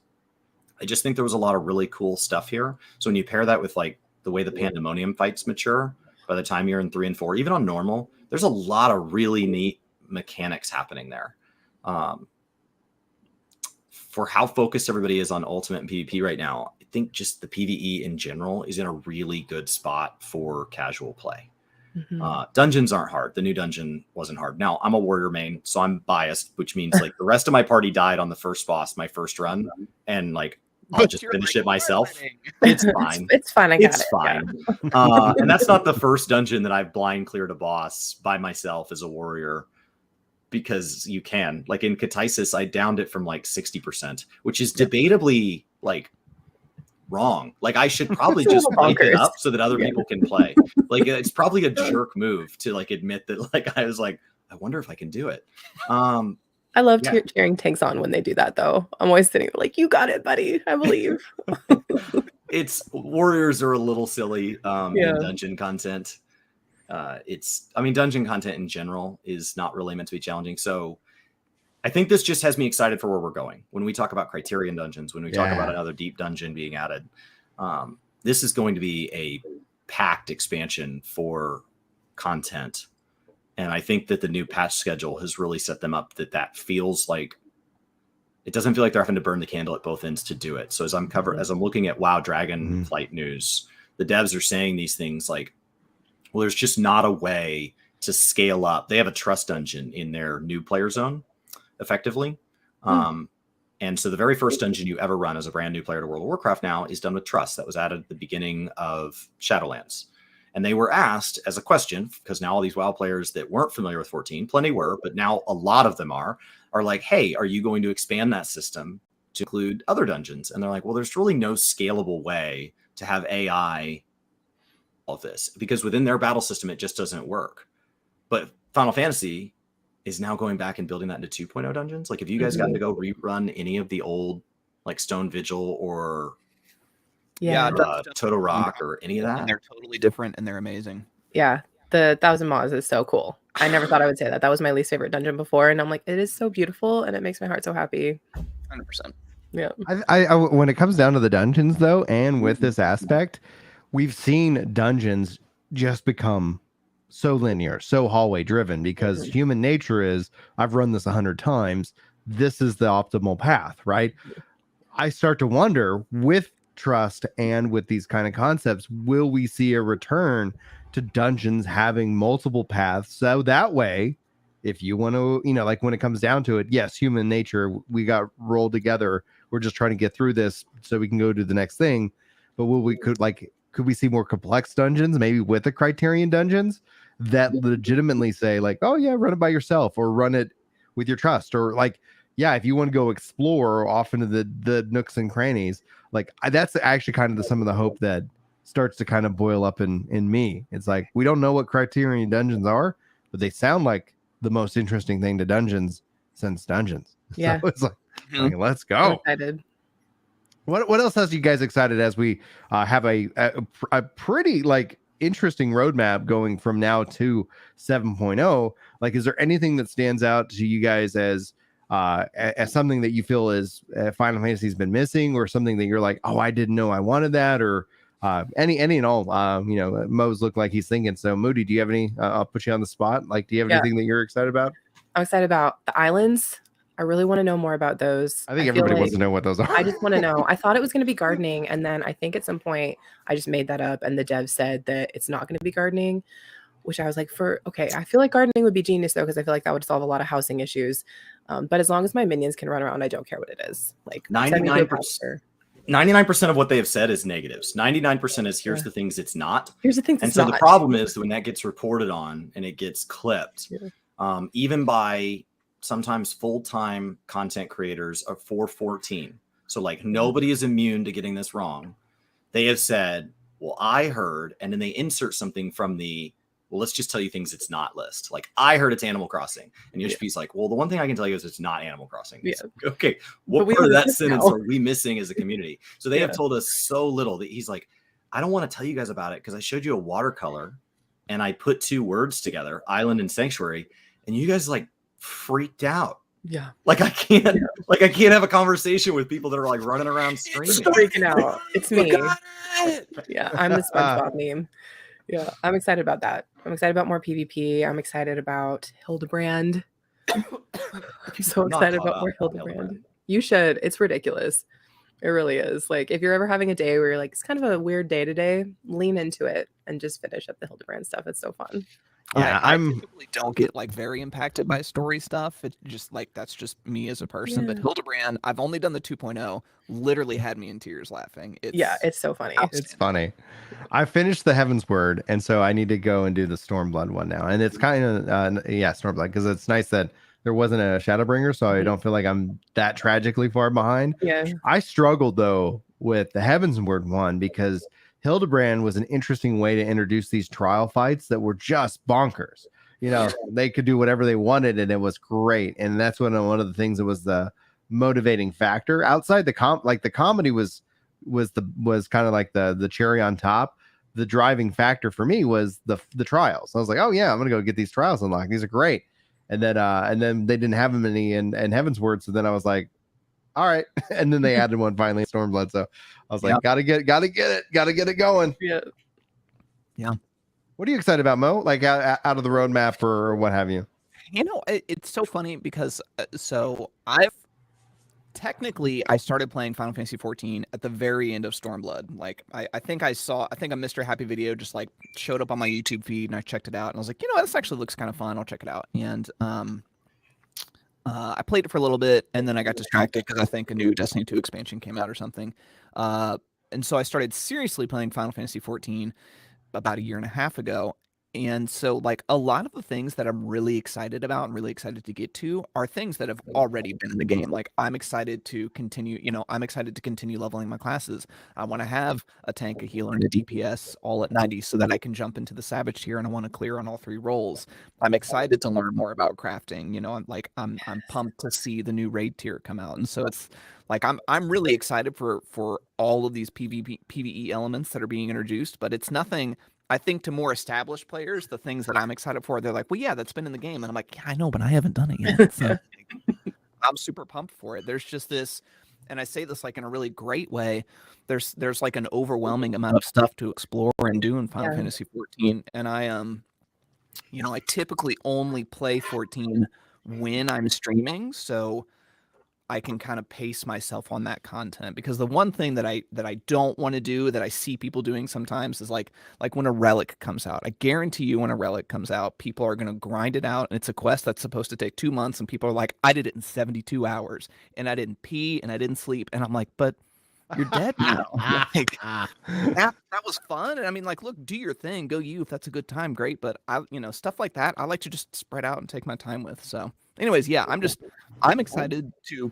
I just think there was a lot of really cool stuff here. So when you pair that with like the way the Pandemonium fights mature, by the time you're in 3 and 4, even on normal, there's a lot of really neat mechanics happening there. For how focused everybody is on Ultimate and PvP right now, I think just the PvE in general is in a really good spot for casual play. Dungeons aren't hard. The new dungeon wasn't hard. Now I'm a warrior main, so I'm biased, which means like the rest of my party died on the first boss, my first run, and like I'll just finish it myself. It's fine. It's fine. It's fine. Yeah. And that's not the first dungeon that I've blind cleared a boss by myself as a warrior, because you can. Like in Katisis, I downed it from like 60%, which is debatably like wrong. Like I should probably just blank it up so that other people can play. Like it's probably a jerk move to like admit that like I was like, I wonder if I can do it. I love cheering tanks on when they do that though. I'm always sitting like, you got it, buddy. I believe. It's warriors are a little silly in dungeon content. Dungeon content in general is not really meant to be challenging. So I think this just has me excited for where we're going. When we talk about Criterion dungeons, when we talk about another deep dungeon being added, this is going to be a packed expansion for content. And I think that the new patch schedule has really set them up that feels like it doesn't feel like they're having to burn the candle at both ends to do it. So as I'm looking at WoW Dragon Flight news, the devs are saying these things like, well, there's just not a way to scale up. They have a trust dungeon in their new player zone, effectively. And so the very first dungeon you ever run as a brand new player to World of Warcraft now is done with trust. That was added at the beginning of Shadowlands. And they were asked as a question, because now all these WoW players that weren't familiar with 14, plenty were, but now a lot of them are like, hey, are you going to expand that system to include other dungeons? And they're like, well, there's really no scalable way to have AI all of this, because within their battle system, it just doesn't work. But Final Fantasy is now going back and building that into 2.0 dungeons. Like if you guys got to go rerun any of the old like Stone Vigil or Toto Rock or any of that, and they're totally different and they're amazing. Yeah, the 1000 Maws is so cool. I never thought I would say that. That was my least favorite dungeon before, and I'm like, it is so beautiful and it makes my heart so happy. 100%. Yeah. I when it comes down to the dungeons though, and with this aspect, we've seen dungeons just become so linear, so hallway driven, because human nature is, I've run this 100 times. This is the optimal path, right? I start to wonder with trust and with these kind of concepts, will we see a return to dungeons having multiple paths? So that way, if you want to, like when it comes down to it, yes, human nature, we got rolled together. We're just trying to get through this so we can go to the next thing. But could we see more complex dungeons, maybe with the criterion dungeons that legitimately say like, oh yeah, run it by yourself or run it with your trust, or like, yeah, if you want to go explore off into the nooks and crannies, like that's actually kind of some of the hope that starts to kind of boil up in me. It's like, we don't know what criterion dungeons are, but they sound like the most interesting thing to dungeons since dungeons. Yeah. So it's like, let's I'm go. excited. What else has you guys excited as we have a pretty like interesting roadmap going from now to 7.0? Like, is there anything that stands out to you guys as something that you feel is Final Fantasy's been missing, or something that you're like, oh, I didn't know I wanted that, or any and all? Mo's look like he's thinking. So Moody, do you have any? I'll put you on the spot. Like, do you have anything that you're excited about? I'm excited about the islands. I really want to know more about those. I think everybody wants to know what those are. I just want to know. I thought it was going to be gardening, and then I think at some point I just made that up, and the dev said that it's not going to be gardening, which I was like, okay, I feel like gardening would be genius though, because I feel like that would solve a lot of housing issues. But as long as my minions can run around, I don't care what it is. Like 99% of what they have said is negatives. 99% is here's the things it's not. Here's the things. And so the problem is when that gets reported on and it gets clipped, even by sometimes full-time content creators are 414. So like nobody is immune to getting this wrong. They have said, well, I heard, and then they insert something from well, let's just tell you things it's not list. Like, I heard it's Animal Crossing. And Yoshpi's like, well, the one thing I can tell you is it's not Animal Crossing. Yeah. Okay, what part of that sentence are we missing as a community? So they have told us so little that he's like, I don't want to tell you guys about it because I showed you a watercolor and I put two words together, island and sanctuary, and you guys like freaked out. Yeah. Like I can't have a conversation with people that are like running around screaming. Freaking out. It's me. Yeah, I'm the SpongeBob meme. Yeah, I'm excited about that. I'm excited about more PvP. I'm excited about Hildebrand. I'm so excited about more Hildebrand. You should. It's ridiculous. It really is. Like, if you're ever having a day where you're like, it's kind of a weird day today, lean into it and just finish up the Hildebrand stuff. It's so fun. Yeah, I typically don't get like very impacted by story stuff. It's just like, that's just me as a person. But Hildebrand, I've only done the 2.0, literally had me in tears laughing. It's so funny. It's funny. I finished the Heaven's Word, and so I need to go and do the Stormblood one now. And it's kind of Stormblood, because it's nice that there wasn't a Shadowbringer, so I don't feel like I'm that tragically far behind. Yeah. I struggled though with the Heaven's Word one, because Hildebrand was an interesting way to introduce these trial fights that were just bonkers. They could do whatever they wanted, and it was great. And that's one of the things that was the motivating factor. Outside the comedy was kind of like the cherry on top. The driving factor for me was the trials. I was like, oh yeah, I'm gonna go get these trials unlocked. These are great. And then they didn't have them any in Heaven's Word. So then I was like, all right. And then they added one finally, Stormblood. So I was like, gotta get it going. Yeah. What are you excited about, Mo? Like out of the roadmap or what have you? It's so funny because I started playing Final Fantasy XIV at the very end of Stormblood. Like I think a Mr. Happy video just like showed up on my YouTube feed, and I checked it out, and I was like, this actually looks kind of fun. I'll check it out. And I played it for a little bit, and then I got distracted because I think a new Destiny 2 expansion came out or something. And so I started seriously playing Final Fantasy XIV about a year and a half ago. And so like a lot of the things that I'm really excited about and really excited to get to are things that have already been in the game. Like I'm excited to continue leveling my classes. I want to have a tank, a healer, and a DPS all at 90 so that I can jump into the Savage tier, and I want to clear on all three roles. I'm excited to learn more about crafting. I'm pumped to see the new raid tier come out. And so it's like I'm really excited for all of these PvE elements that are being introduced, but it's nothing. I think to more established players, the things that I'm excited for, they're like, well, yeah, that's been in the game. And I'm like, yeah, I know, but I haven't done it yet. So I'm super pumped for it. There's just this, and I say this like in a really great way, there's like an overwhelming amount of stuff to explore and do in Final Fantasy XIV. And I typically only play 14 when I'm streaming. So I can kind of pace myself on that content, because the one thing that I don't want to do, that I see people doing sometimes, is like when a relic comes out. I guarantee you when a relic comes out, people are going to grind it out, and it's a quest that's supposed to take 2 months, and people are like, I did it in 72 hours and I didn't pee and I didn't sleep. And I'm like, but you're dead now. Like, that was fun. And I mean, like, look, do your thing, go you. If that's a good time, great. But stuff like that, I like to just spread out and take my time with. So anyways, yeah, I'm excited to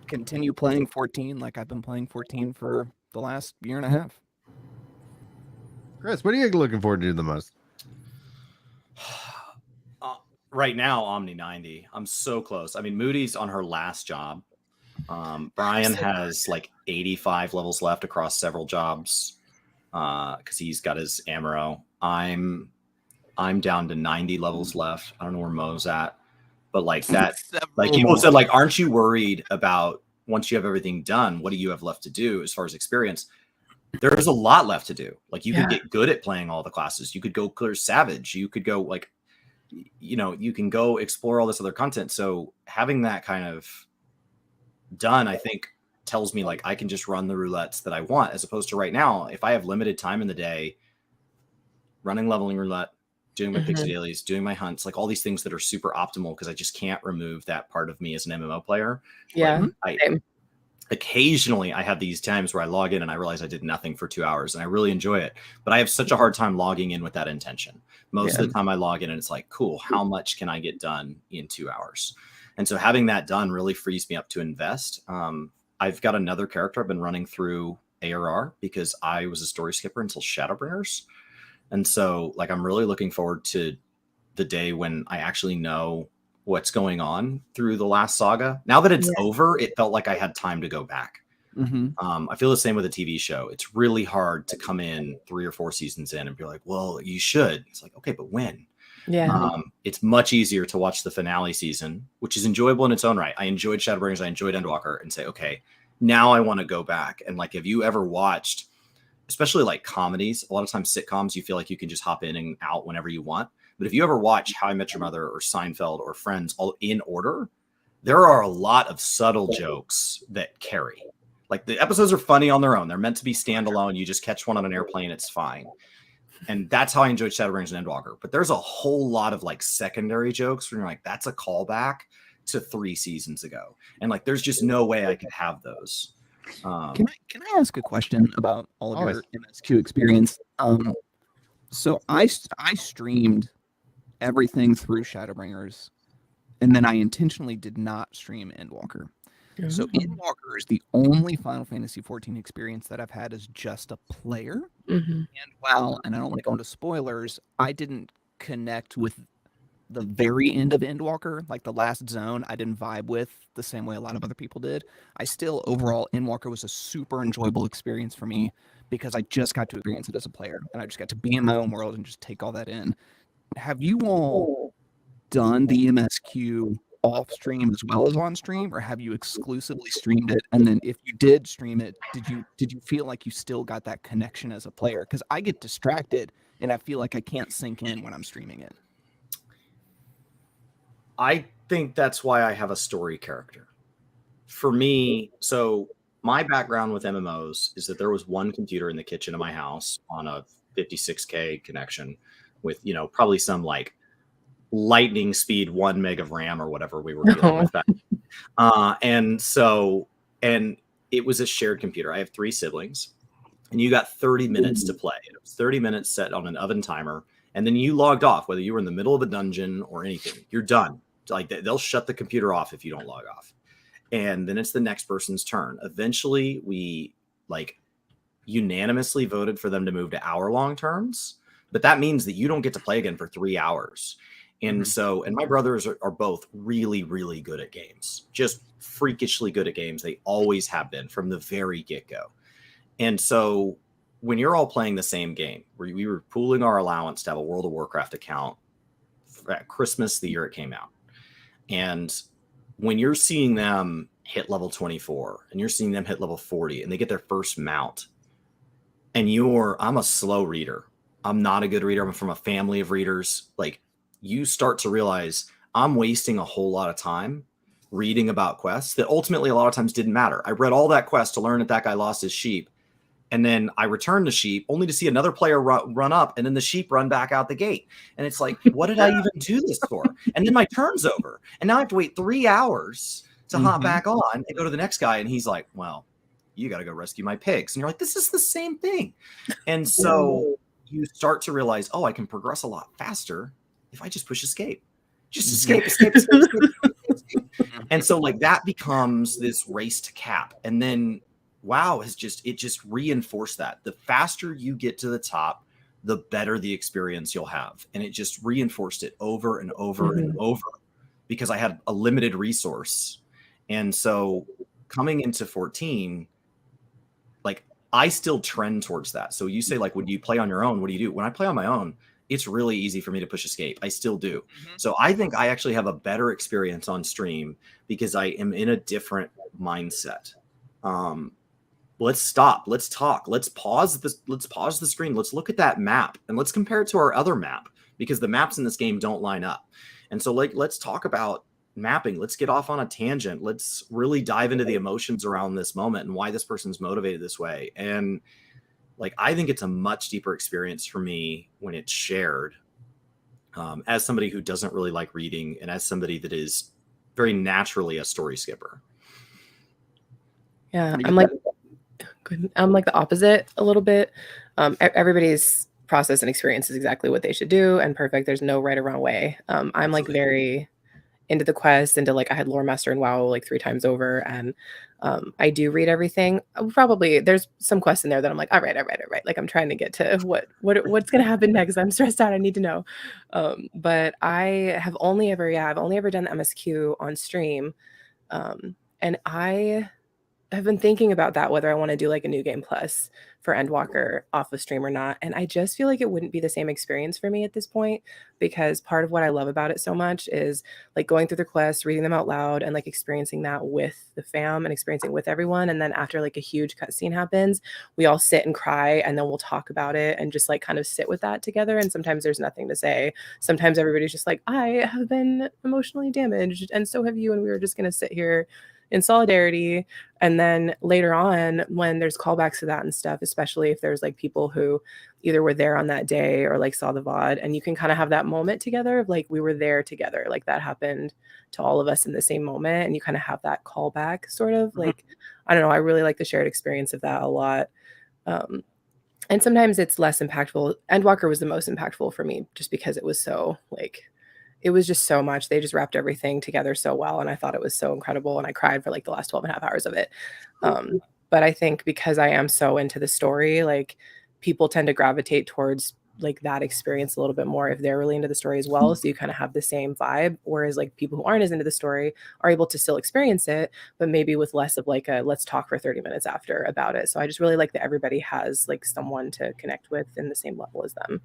continue playing 14. Like, I've been playing 14 for the last year and a half. Chris, what are you looking forward to the most? Right now, Omni 90. I'm so close. I mean, Moody's on her last job. Brian has like 85 levels left across several jobs because he's got his Amaro. I'm down to 90 levels left. I don't know where Mo's at, but like that, like people said, like, aren't you worried about once you have everything done, what do you have left to do as far as experience? There's a lot left to do. Like, you could get good at playing all the classes. You could go clear Savage. You could go like, you can go explore all this other content. So having that kind of done, I think, tells me like I can just run the roulettes that I want, as opposed to right now, if I have limited time in the day, running leveling roulette, doing my pixie dailies, doing my hunts, like all these things that are super optimal, because I just can't remove that part of me as an MMO player. Yeah. Occasionally I have these times where I log in and I realize I did nothing for 2 hours and I really enjoy it, but I have such a hard time logging in with that intention. Most of the time I log in and it's like, cool, how much can I get done in 2 hours? And so having that done really frees me up to invest. I've got another character I've been running through ARR because I was a story skipper until Shadowbringers. And so like, I'm really looking forward to the day when I actually know what's going on through the last saga. Now that it's over, it felt like I had time to go back. I feel the same with a TV show. It's really hard to come in 3 or 4 seasons in and be like, well, you should. It's like, okay, but when? It's much easier to watch the finale season, which is enjoyable in its own right. I enjoyed Shadowbringers, I enjoyed Endwalker, and say, okay, now I want to go back. And like, have you ever watched, especially like comedies, a lot of times sitcoms, you feel like you can just hop in and out whenever you want. But if you ever watch How I Met Your Mother or Seinfeld or Friends all in order, there are a lot of subtle jokes that carry. Like, the episodes are funny on their own. They're meant to be standalone. You just catch one on an airplane, it's fine. And that's how I enjoyed Shadowbringers and Endwalker. But there's a whole lot of like secondary jokes where you're like, that's a callback to 3 seasons ago. And like, there's just no way I could have those. Can I ask a question about all of your MSQ experience? So I streamed everything through Shadowbringers, and then I intentionally did not stream Endwalker. So Endwalker is the only Final Fantasy XIV experience that I've had as just a player. And while, and I don't like going to spoilers, I didn't connect with the very end of Endwalker, like the last zone, I didn't vibe with the same way a lot of other people did. I still, overall, Endwalker was a super enjoyable experience for me because I just got to experience it as a player, and I just got to be in my own world and just take all that in. Have you all done the MSQ off stream as well as on stream, or have you exclusively streamed it? And then if you did stream it, did you feel like you still got that connection as a player? Because I get distracted and I feel like I can't sink in when I'm streaming it. I think that's why I have a story character. For me, so my background with MMOs is that there was one computer in the kitchen of my house on a 56K connection with, probably some like lightning speed 1 meg of RAM or whatever we were dealing with back. And it was a shared computer. I have 3 siblings, and you got 30 minutes to play. It was 30 minutes set on an oven timer, and then you logged off, whether you were in the middle of a dungeon or anything. You're done. Like, they'll shut the computer off if you don't log off. And then it's the next person's turn. Eventually, we like unanimously voted for them to move to hour-long turns, but that means that you don't get to play again for 3 hours. And so, and my brothers are both really, really good at games, just freakishly good at games. They always have been from the very get-go. And so when you're all playing the same game, we were pooling our allowance to have a World of Warcraft account at Christmas the year it came out. And when you're seeing them hit level 24 and you're seeing them hit level 40 and they get their first mount, and I'm a slow reader. I'm not a good reader. I'm from a family of readers. Like, you start to realize I'm wasting a whole lot of time reading about quests that ultimately a lot of times didn't matter. I read all that quest to learn that guy lost his sheep. And then I returned the sheep only to see another player run up and then the sheep run back out the gate. And it's like, what did I even do this for? And then my turn's over. And now I have to wait 3 hours to hop back on and go to the next guy. And he's like, well, you got to go rescue my pigs. And you're like, this is the same thing. And so you start to realize, oh, I can progress a lot faster if I just push escape. Just escape. And so like that becomes this race to cap. And then WoW has just reinforced that. The faster you get to the top, the better the experience you'll have. And it just reinforced it over and over and over because I had a limited resource. And so coming into 14, like I still trend towards that. So you say like, when you play on your own, what do you do? When I play on my own, it's really easy for me to push escape. I still do. So I think I actually have a better experience on stream because I am in a different mindset. Let's stop. Let's talk. Let's pause this. Let's pause the screen. Let's look at that map and let's compare it to our other map because the maps in this game don't line up. And so like, let's talk about mapping. Let's get off on a tangent. Let's really dive into the emotions around this moment and why this person's motivated this way. And like, I think it's a much deeper experience for me when it's shared as somebody who doesn't really like reading and as somebody that is very naturally a story skipper. Yeah, I'm like the opposite a little bit. Everybody's process and experience is exactly what they should do and perfect. There's no right or wrong way. I'm like very into the quest, into like I had Lore Master and WoW like 3 times over, and I do read everything. Probably there's some quests in there that I'm like, all right. Like I'm trying to get to what's gonna happen next. I'm stressed out. I need to know. But I've only ever done the MSQ on stream, and I have been thinking about that, whether I want to do like a new game plus for Endwalker off of stream or not. And I just feel like it wouldn't be the same experience for me at this point, because part of what I love about it so much is like going through the quests, reading them out loud, and like experiencing that with the fam and experiencing with everyone. And then after like a huge cutscene happens, we all sit and cry and then we'll talk about it and just like kind of sit with that together. And sometimes there's nothing to say. Sometimes everybody's just like, I have been emotionally damaged and so have you. And we were just going to sit here in solidarity. And then later on, when there's callbacks to that and stuff, especially if there's like people who either were there on that day or like saw the VOD, and you can kind of have that moment together of like, we were there together. Like that happened to all of us in the same moment. And you kind of have that callback sort of like, I don't know. I really like the shared experience of that a lot. And sometimes it's less impactful. Endwalker was the most impactful for me just because it was so like, it was just so much. They just wrapped everything together so well. And I thought it was so incredible. And I cried for like the last 12 and a half hours of it. But I think because I am so into the story, like people tend to gravitate towards like that experience a little bit more if they're really into the story as well. So you kind of have the same vibe. Whereas like people who aren't as into the story are able to still experience it, but maybe with less of like a let's talk for 30 minutes after about it. So I just really like that everybody has like someone to connect with in the same level as them.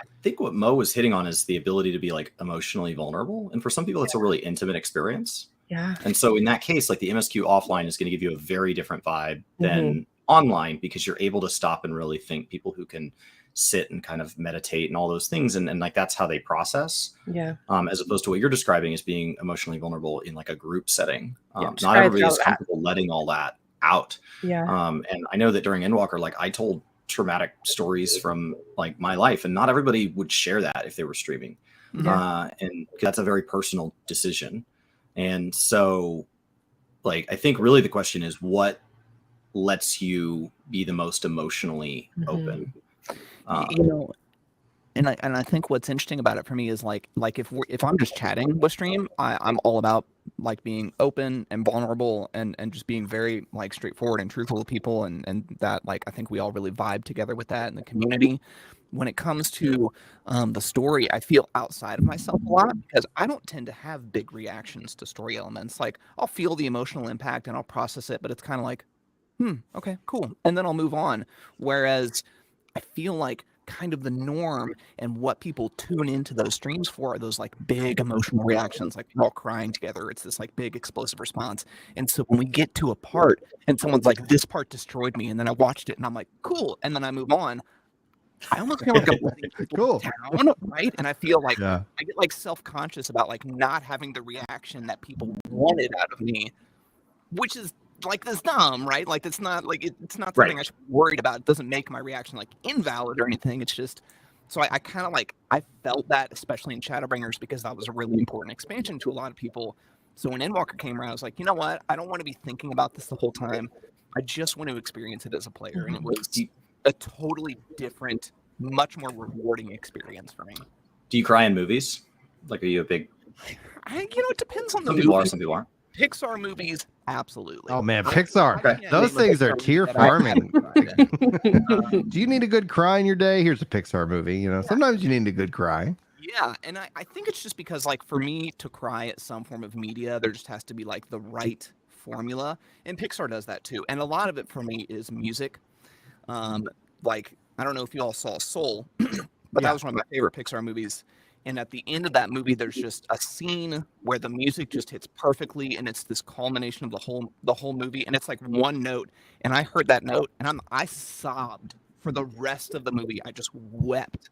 I think what Mo was hitting on is the ability to be like emotionally vulnerable. And for some people, it's a really intimate experience. Yeah. And so in that case, like the MSQ offline is going to give you a very different vibe than online, because you're able to stop and really think. People who can sit and kind of meditate and all those things. And like, that's how they process. Yeah. As opposed to what you're describing as being emotionally vulnerable in like a group setting. Yeah, not everybody is comfortable letting all that out. Yeah. And I know that during Endwalker, like I told traumatic stories from like my life, and not everybody would share that if they were streaming. And that's a very personal decision. And so like, I think really the question is what lets you be the most emotionally open? You know, and I think what's interesting about it for me is like if I'm just chatting with stream, I'm all about like being open and vulnerable and just being very like straightforward and truthful with people, and that like I think we all really vibe together with that in the community. When it comes to the story, I feel outside of myself a lot because I don't tend to have big reactions to story elements. Like I'll feel the emotional impact and I'll process it, but it's kind of like, okay, cool, and then I'll move on. Whereas I feel like kind of the norm and what people tune into those streams for are those like big emotional reactions, like we're all crying together. It's this like big explosive response. And so when we get to a part and someone's like, this part destroyed me, and then I watched it and I'm like, cool, and then I move on, I almost feel like I'm letting people Cool. down, right? And I feel like Yeah. I get like self-conscious about like not having the reaction that people wanted out of me, which is like this dumb, right? Like it's not like it's not something I should be worried about. It doesn't make my reaction like invalid or anything. It's just so I kind of like I felt that, especially in Shadowbringers, because that was a really important expansion to a lot of people. So when Endwalker came around, I was like, you know what? I don't want to be thinking about this the whole time. I just want to experience it as a player, and it was a totally different, much more rewarding experience for me. Do you cry in movies? Like, are you a big? It depends on the Some movie. people are, some people aren't. Pixar movies, absolutely. Oh man, Pixar. I can't Those name a things are Pixar tear movie that I farming. Do you need a good cry in your day? Here's a Pixar movie. Sometimes you need a good cry. Yeah, and I think it's just because, like, for me to cry at some form of media, there just has to be, like, the right formula, and Pixar does that, too. And a lot of it, for me, is music. Like, I don't know if you all saw Soul, but that was one of my favorite Pixar movies. And at the end of that movie, there's just a scene where the music just hits perfectly, and it's this culmination of the whole movie, and it's like one note. And I heard that note, and I sobbed for the rest of the movie. I just wept.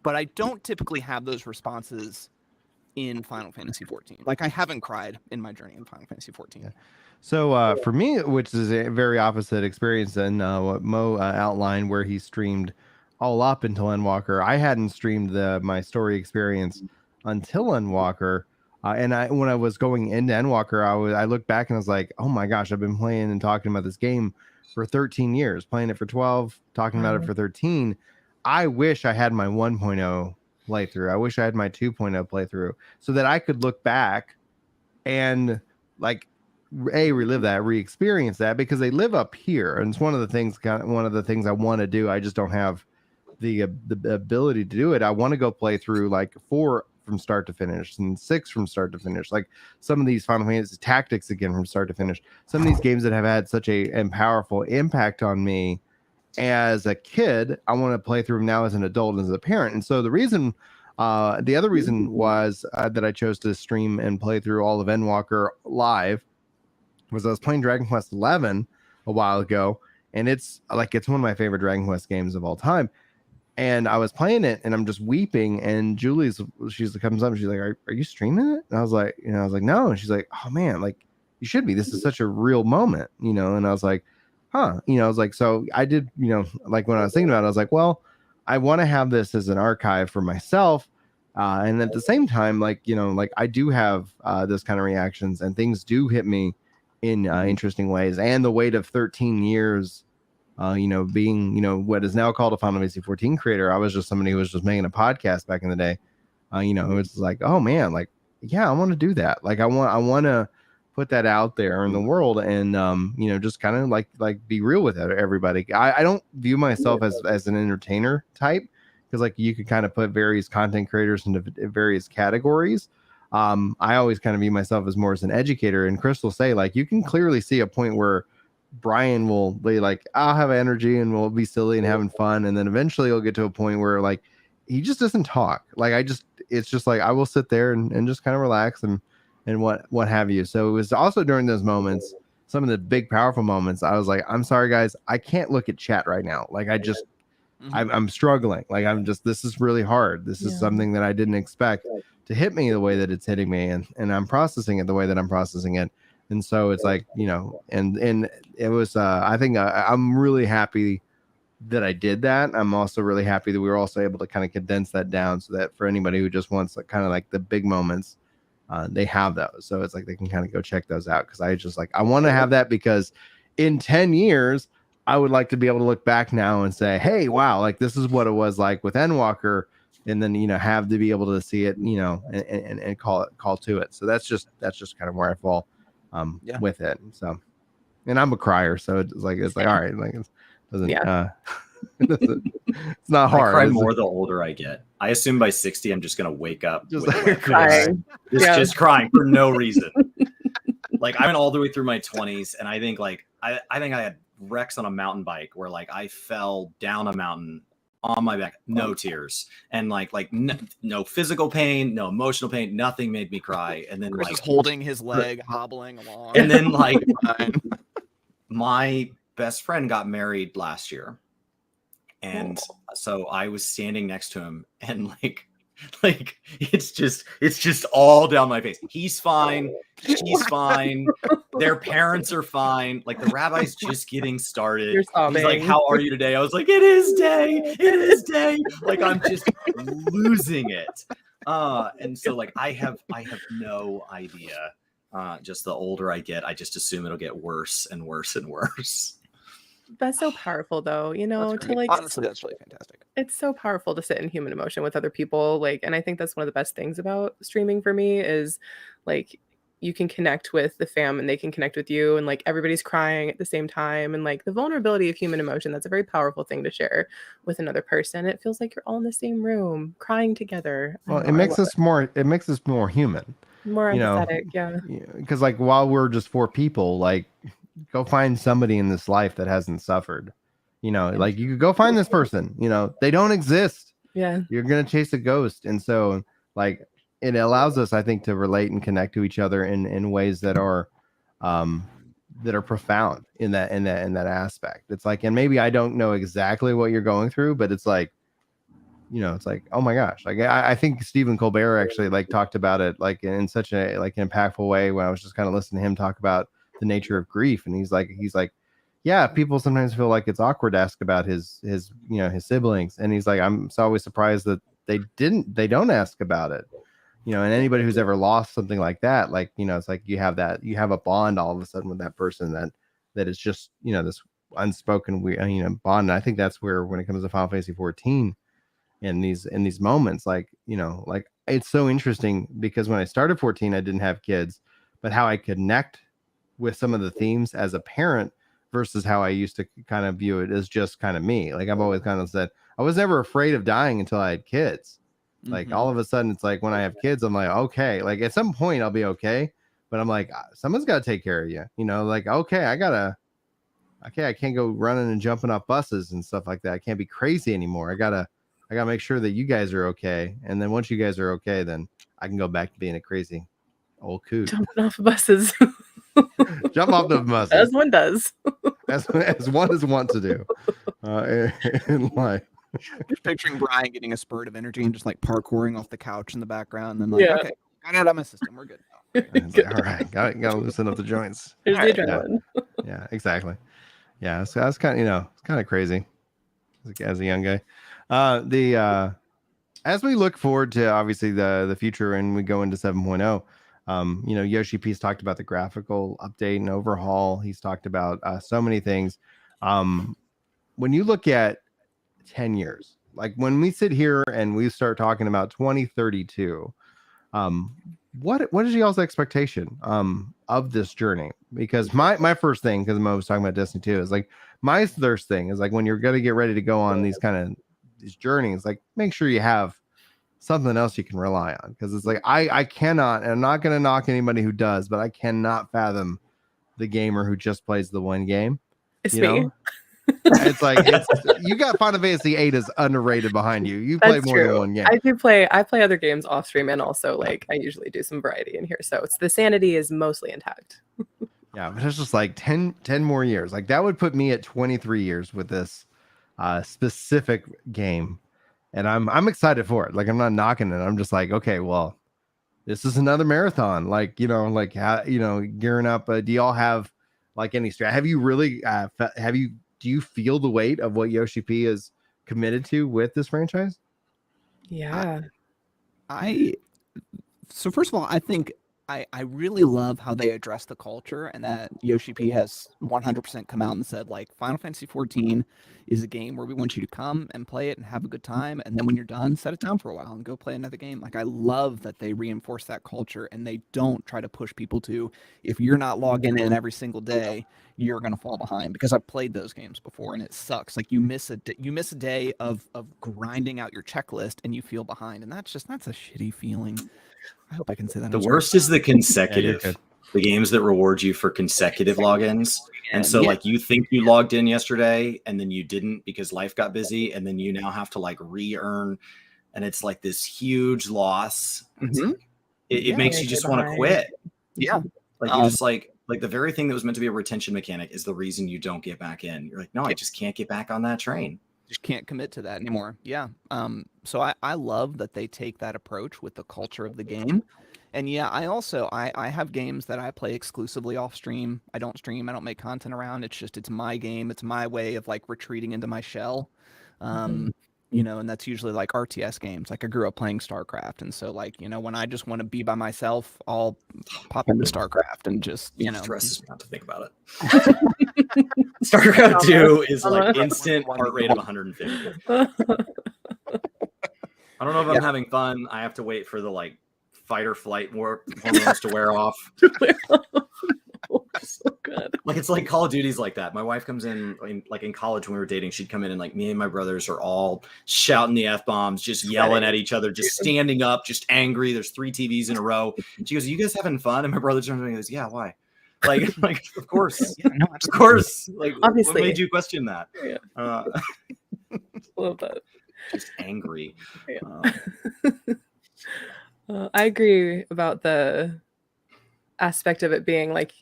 But I don't typically have those responses in Final Fantasy XIV. Like, I haven't cried in my journey in Final Fantasy XIV. Yeah. So for me, which is a very opposite experience than what Mo outlined, where he streamed all up until Endwalker. I hadn't streamed my story experience until Endwalker. And when I was going into Endwalker, I looked back and I was like, oh my gosh, I've been playing and talking about this game for 13 years, playing it for 12, talking about it for 13. I wish I had my 1.0 playthrough. I wish I had my 2.0 playthrough so that I could look back and like relive that, re-experience that, because they live up here. And it's one of the things I want to do. I just don't have the ability to do it. I want to go play through like 4 from start to finish and 6 from start to finish. Like some of these Final Fantasy Tactics again from start to finish. Some of these games that have had such a powerful impact on me as a kid, I want to play through them now as an adult, as a parent. And so the other reason was that I chose to stream and play through all of Endwalker live was I was playing Dragon Quest XI a while ago, and it's one of my favorite Dragon Quest games of all time. And I was playing it, and I'm just weeping. And she comes up, and she's like, "Are you streaming it?" And I was like, "No." And she's like, "Oh man, like you should be. This is such a real moment, And I was like, "Huh?" I was like, so I did, like when I was thinking about it, I was like, well, I want to have this as an archive for myself, and at the same time, like I do have those kind of reactions, and things do hit me in interesting ways, and the weight of 13 years. Being, what is now called a Final Fantasy XIV creator. I was just somebody who was just making a podcast back in the day. It was like, oh man, like, yeah, I want to do that. Like, I want to put that out there in the world and, just kind of like be real with it, everybody. I don't view myself as an entertainer type, because like you could kind of put various content creators into various categories. I always kind of view myself as more as an educator, and Chris will say, like, you can clearly see a point where Brian will be like, I'll have energy and we'll be silly and having fun, and then eventually he'll get to a point where like he just doesn't talk. Like it's just like I will sit there and just kind of relax and what have you. So it was also during those moments, some of the big powerful moments, I was like, I'm sorry guys, I can't look at chat right now. Like I'm struggling. Like this is really hard. This is something that I didn't expect to hit me the way that it's hitting me, and I'm processing it the way that I'm processing it. And so it's like, and it was, I think I'm really happy that I did that. I'm also really happy that we were also able to kind of condense that down so that for anybody who just wants like kind of like the big moments, they have those. So it's like they can kind of go check those out. Cause I want to have that, because in 10 years, I would like to be able to look back now and say, hey, wow, like this is what it was like with Endwalker. And then, have to be able to see it, and call to it. So that's just kind of where I fall. With it. So, and I'm a crier, so it's like all right, like it doesn't it's not hard. I cry more the older I get. I assume by 60 I'm just gonna wake up just with crying. Just crying for no reason. Like I went all the way through my 20s, and I think like I think I had wrecks on a mountain bike where like I fell down a mountain on my back, no tears, and like no physical pain, no emotional pain, nothing made me cry. And then Chris like is holding his leg, hobbling along, and then like my best friend got married last year, And so I was standing next to him, and like it's just all down my face. He's fine, she's fine, their parents are fine. Like the rabbi's just getting started. You're sobbing. He's like, "How are you today?" I was like, "It is day, it is day." Like I'm just losing it. And so like I have no idea. Just the older I get, I just assume it'll get worse and worse and worse. That's so powerful, though, you know, That's to great. like, Honestly, that's really fantastic. it's so powerful to sit in human emotion with other people. Like, and I think that's one of the best things about streaming for me is like, you can connect with the fam and they can connect with you, and like everybody's crying at the same time. And like the vulnerability of human emotion, that's a very powerful thing to share with another person. It feels like you're all in the same room crying together. I Well, don't it know, I makes love us more. It makes us more human. more You know, empathetic. Yeah. because like while we're just 4 people, like go find somebody in this life that hasn't suffered. You know, Yeah. like you could go find this person. You know, they don't exist. Yeah. You're gonna chase a ghost, and so like it allows us, I think, to relate and connect to each other in ways that are profound in that aspect. It's like, and maybe I don't know exactly what you're going through, but it's like, you know, it's like, oh my gosh, like I think Stephen Colbert actually like talked about it like in such a like an impactful way when I was just kind of listening to him talk about the nature of grief, and he's like, yeah, people sometimes feel like it's awkward to ask about his you know, his siblings, and he's like, I'm so always surprised that they don't ask about it, you know. And anybody who's ever lost something like that, like, you know, it's like you have a bond all of a sudden with that person that is just, you know, this unspoken you know, bond. And I think that's where, when it comes to Final Fantasy 14 in these moments, like, you know, like it's so interesting because when I started 14 I didn't have kids, but how I connect with some of the themes as a parent versus how I used to kind of view it as just kind of me. Like I've always kind of said I was never afraid of dying until I had kids. Like all of a sudden it's like when I have kids I'm like, okay, like at some point I'll be okay, but I'm like, someone's got to take care of you, you know, like, okay, I can't go running and jumping off buses and stuff like that. I can't be crazy anymore. I gotta make sure that you guys are okay, and then once you guys are okay, then I can go back to being a crazy old coot. Jumping off of buses. Jump off the buses As one does. as one is want to do in life. Just picturing Brian getting a spurt of energy and just like parkouring off the couch in the background, and then like, Yeah. okay, got it out of my system, we're good. It's like, all right, gotta loosen up the joints. There's the Alright, adrenaline. Yeah, exactly. Yeah, so that's kind of, you know, it's kind of crazy as a young guy. As we look forward to obviously the future and we go into 7.0, you know, Yoshi P's talked about the graphical update and overhaul. He's talked about so many things. When you look at 10 years, like when we sit here and we start talking about 2032, what is y'all's expectation of this journey? Because my first thing, because Mo was talking about Destiny 2, is like my first thing is like when you're gonna get ready to go on these journeys, like make sure you have something else you can rely on, because it's like I cannot, and I'm not gonna knock anybody who does, but I cannot fathom the gamer who just plays the one game. It's You me. know? It's like you got Final Fantasy VIII is underrated behind you. You play That's more true. than one game. I play other games off stream, and also like I usually do some variety in here. So it's the sanity is mostly intact. Yeah, but it's just like 10 more years. Like that would put me at 23 years with this specific game. And I'm excited for it. Like I'm not knocking it. I'm just like, okay, well, this is another marathon. Like, you know, like how, you know, gearing up. Do y'all have like any strat? Have you really do you feel the weight of what Yoshi P is committed to with this franchise? Yeah. So first of all, I think I really love how they address the culture, and that Yoshi P has 100% come out and said, like, Final Fantasy XIV is a game where we want you to come and play it and have a good time, and then when you're done, set it down for a while and go play another game. Like, I love that they reinforce that culture, and they don't try to push people to, if you're not logging in every single day, you're going to fall behind, because I've played those games before and it sucks. Like, you miss a day of grinding out your checklist and you feel behind, and that's a shitty feeling. I hope I can say that. The worst is the consecutive, Yeah, the games that reward you for consecutive logins. And so like you think you logged in yesterday and then you didn't because life got busy, and then you now have to like re-earn, and it's like this huge loss. Mm-hmm. It makes you just want to quit. Yeah. Like you just like the very thing that was meant to be a retention mechanic is the reason you don't get back in. You're like, no, I just can't get back on that train. Just can't commit to that anymore. Yeah. So I love that they take that approach with the culture of the game. And yeah, I have games that I play exclusively off stream. I don't stream, I don't make content around. It's my game. It's my way of like retreating into my shell. And that's usually like RTS games. Like I grew up playing StarCraft. And so like, when I just want to be by myself, I'll pop into StarCraft and just, stresses me not to think about it. StarCraft 2 is like instant heart rate of 150. I don't know if I'm having fun. I have to wait for the like fight or flight hormones to wear off. So good. Like it's like Call of Duty's like that. My wife comes in like in college when we were dating, she'd come in and like me and my brothers are all shouting the F-bombs, just yelling at each other, just standing up, just angry. There's 3 TVs in a row. And she goes, "Are you guys having fun?" And my brother turns around and goes, "Yeah, why?" Like of course. Yeah, no, of course. Like Obviously. what made you question that? Yeah. Love that. Just angry. Yeah. I agree about the aspect of it being like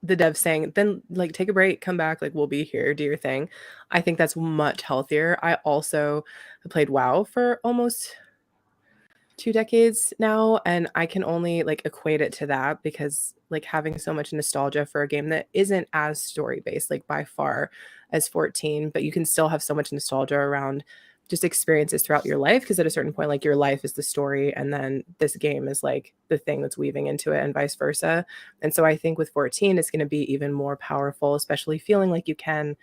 the dev saying, then like take a break, come back, like we'll be here, do your thing. I think that's much healthier. I also played WoW for almost 2 decades now, and I can only like equate it to that because like having so much nostalgia for a game that isn't as story based, like by far as 14, but you can still have so much nostalgia around just experiences throughout your life, because at a certain point like your life is the story and then this game is like the thing that's weaving into it and vice versa. And so I think with 14 it's going to be even more powerful, especially feeling like you can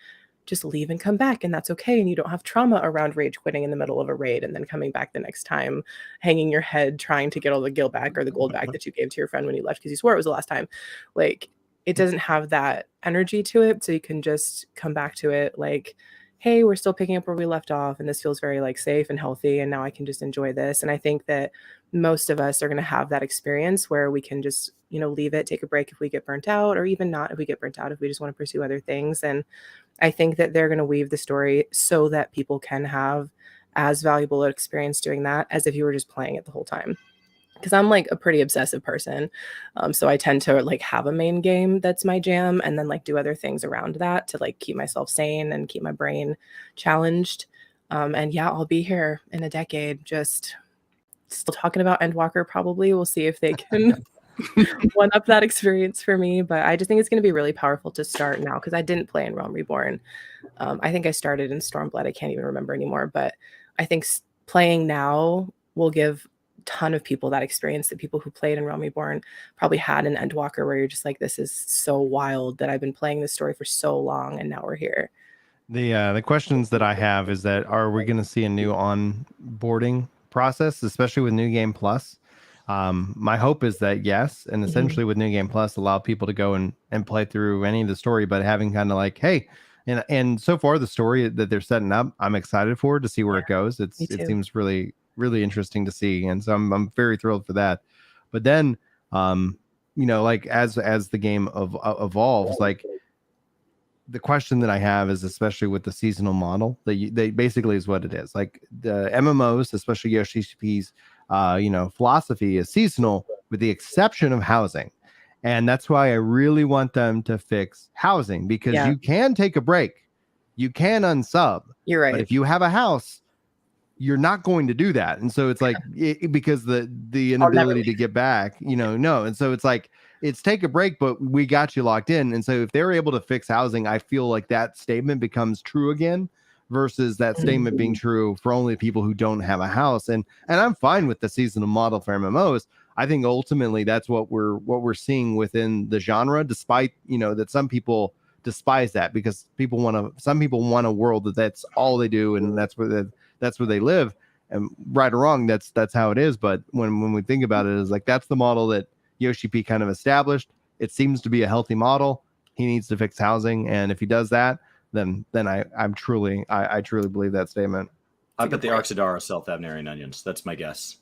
just leave and come back and that's okay, and you don't have trauma around rage quitting in the middle of a raid and then coming back the next time hanging your head trying to get all the gil back or the gold back that you gave to your friend when you left because you swore it was the last time. Like it doesn't have that energy to it, so you can just come back to it like, hey, we're still picking up where we left off and this feels very like safe and healthy and now I can just enjoy this. And I think that most of us are going to have that experience where we can just, leave it, take a break if we get burnt out, or even not if we get burnt out, if we just want to pursue other things. And I think that they're going to weave the story so that people can have as valuable an experience doing that as if you were just playing it the whole time. Because I'm like a pretty obsessive person. So I tend to like have a main game that's my jam and then like do other things around that to like keep myself sane and keep my brain challenged. And yeah, I'll be here in a decade, just still talking about Endwalker probably. We'll see if they can one up that experience for me. But I just think it's going to be really powerful to start now because I didn't play in Realm Reborn. I think I started in Stormblood. I can't even remember anymore. But I think playing now will give ton of people that experience that people who played in Realm Reborn probably had an Endwalker where you're just like, this is so wild that I've been playing this story for so long and now we're here. The questions that I have is that are we going to see a new onboarding process, especially with New Game Plus? My hope is that yes, and essentially with New Game Plus allow people to go and play through any of the story, but having kind of like, hey, and so far the story that they're setting up, I'm excited for to see where it goes. It seems really interesting to see, and so I'm very thrilled for that. But then like as the game evolves, like the question that I have is, especially with the seasonal model, they basically is what it is. Like the MMOs, especially Yoshi's philosophy is seasonal with the exception of housing. And that's why I really want them to fix housing, because you can take a break, you can unsub. You're right. But if you have a house, you're not going to do that. And so it's like, because the inability to get back, no. And so it's like, it's take a break, but we got you locked in. And so if they're able to fix housing, I feel like that statement becomes true again, versus that statement being true for only people who don't have a house. And I'm fine with the seasonal model for MMOs. I think ultimately that's what we're seeing within the genre, despite, that some people despise that because some people want a world that's all they do. And that's where they live, and right or wrong, that's how it is. But when we think about it, is like, that's the model that Yoshi P kind of established. It seems to be a healthy model. He needs to fix housing, and if he does that, then I truly believe that statement. I bet the Arxidara sell Thavnarian onions. That's my guess.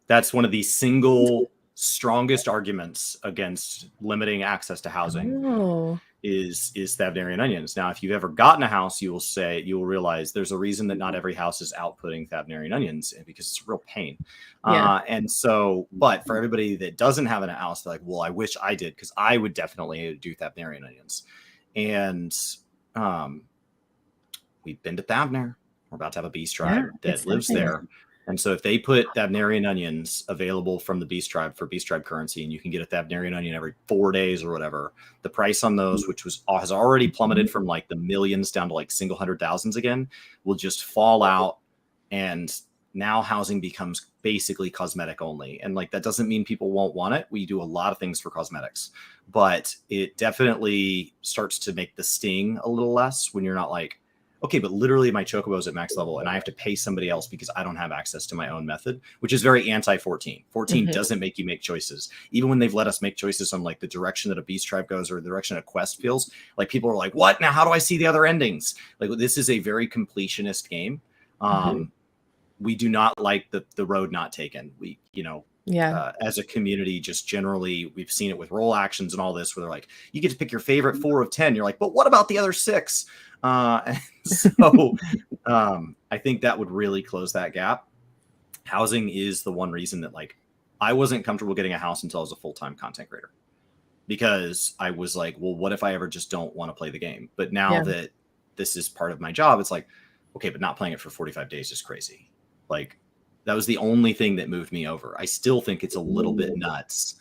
That's one of the single strongest arguments against limiting access to housing. Is Thavnarian onions. Now, if you've ever gotten a house, you will realize there's a reason that not every house is outputting Thavnarian onions, because it's a real pain. And so, but for everybody that doesn't have a house, they're like, well, I wish I did, because I would definitely do Thavnarian onions. And we've been to Thavnar. We're about to have a beast tribe that lives there. And so if they put Thavnarian onions available from the beast tribe for beast tribe currency, and you can get a Thavnarian onion every 4 days or whatever, the price on those, which has already plummeted from like the millions down to like single hundred thousands again, will just fall out. And now housing becomes basically cosmetic only. And like, that doesn't mean people won't want it. We do a lot of things for cosmetics, but it definitely starts to make the sting a little less when you're not like, okay, but literally my chocobo is at max level and I have to pay somebody else because I don't have access to my own method, which is very anti-14. 14 doesn't make you make choices. Even when they've let us make choices on like the direction that a beast tribe goes or the direction a quest feels, like people are like, what? Now how do I see the other endings? Like, this is a very completionist game. We do not like the road not taken. We, as a community, just generally, we've seen it with role actions and all this, where they're like, you get to pick your favorite 4 of 10. You're like, but what about the other 6? And so I think that would really close that gap. Housing is the one reason that like I wasn't comfortable getting a house until I was a full-time content creator, because I was like, well, what if I ever just don't want to play the game? But now that this is part of my job, it's like, okay, but not playing it for 45 days is crazy. Like, that was the only thing that moved me over. I still think it's a little bit nuts,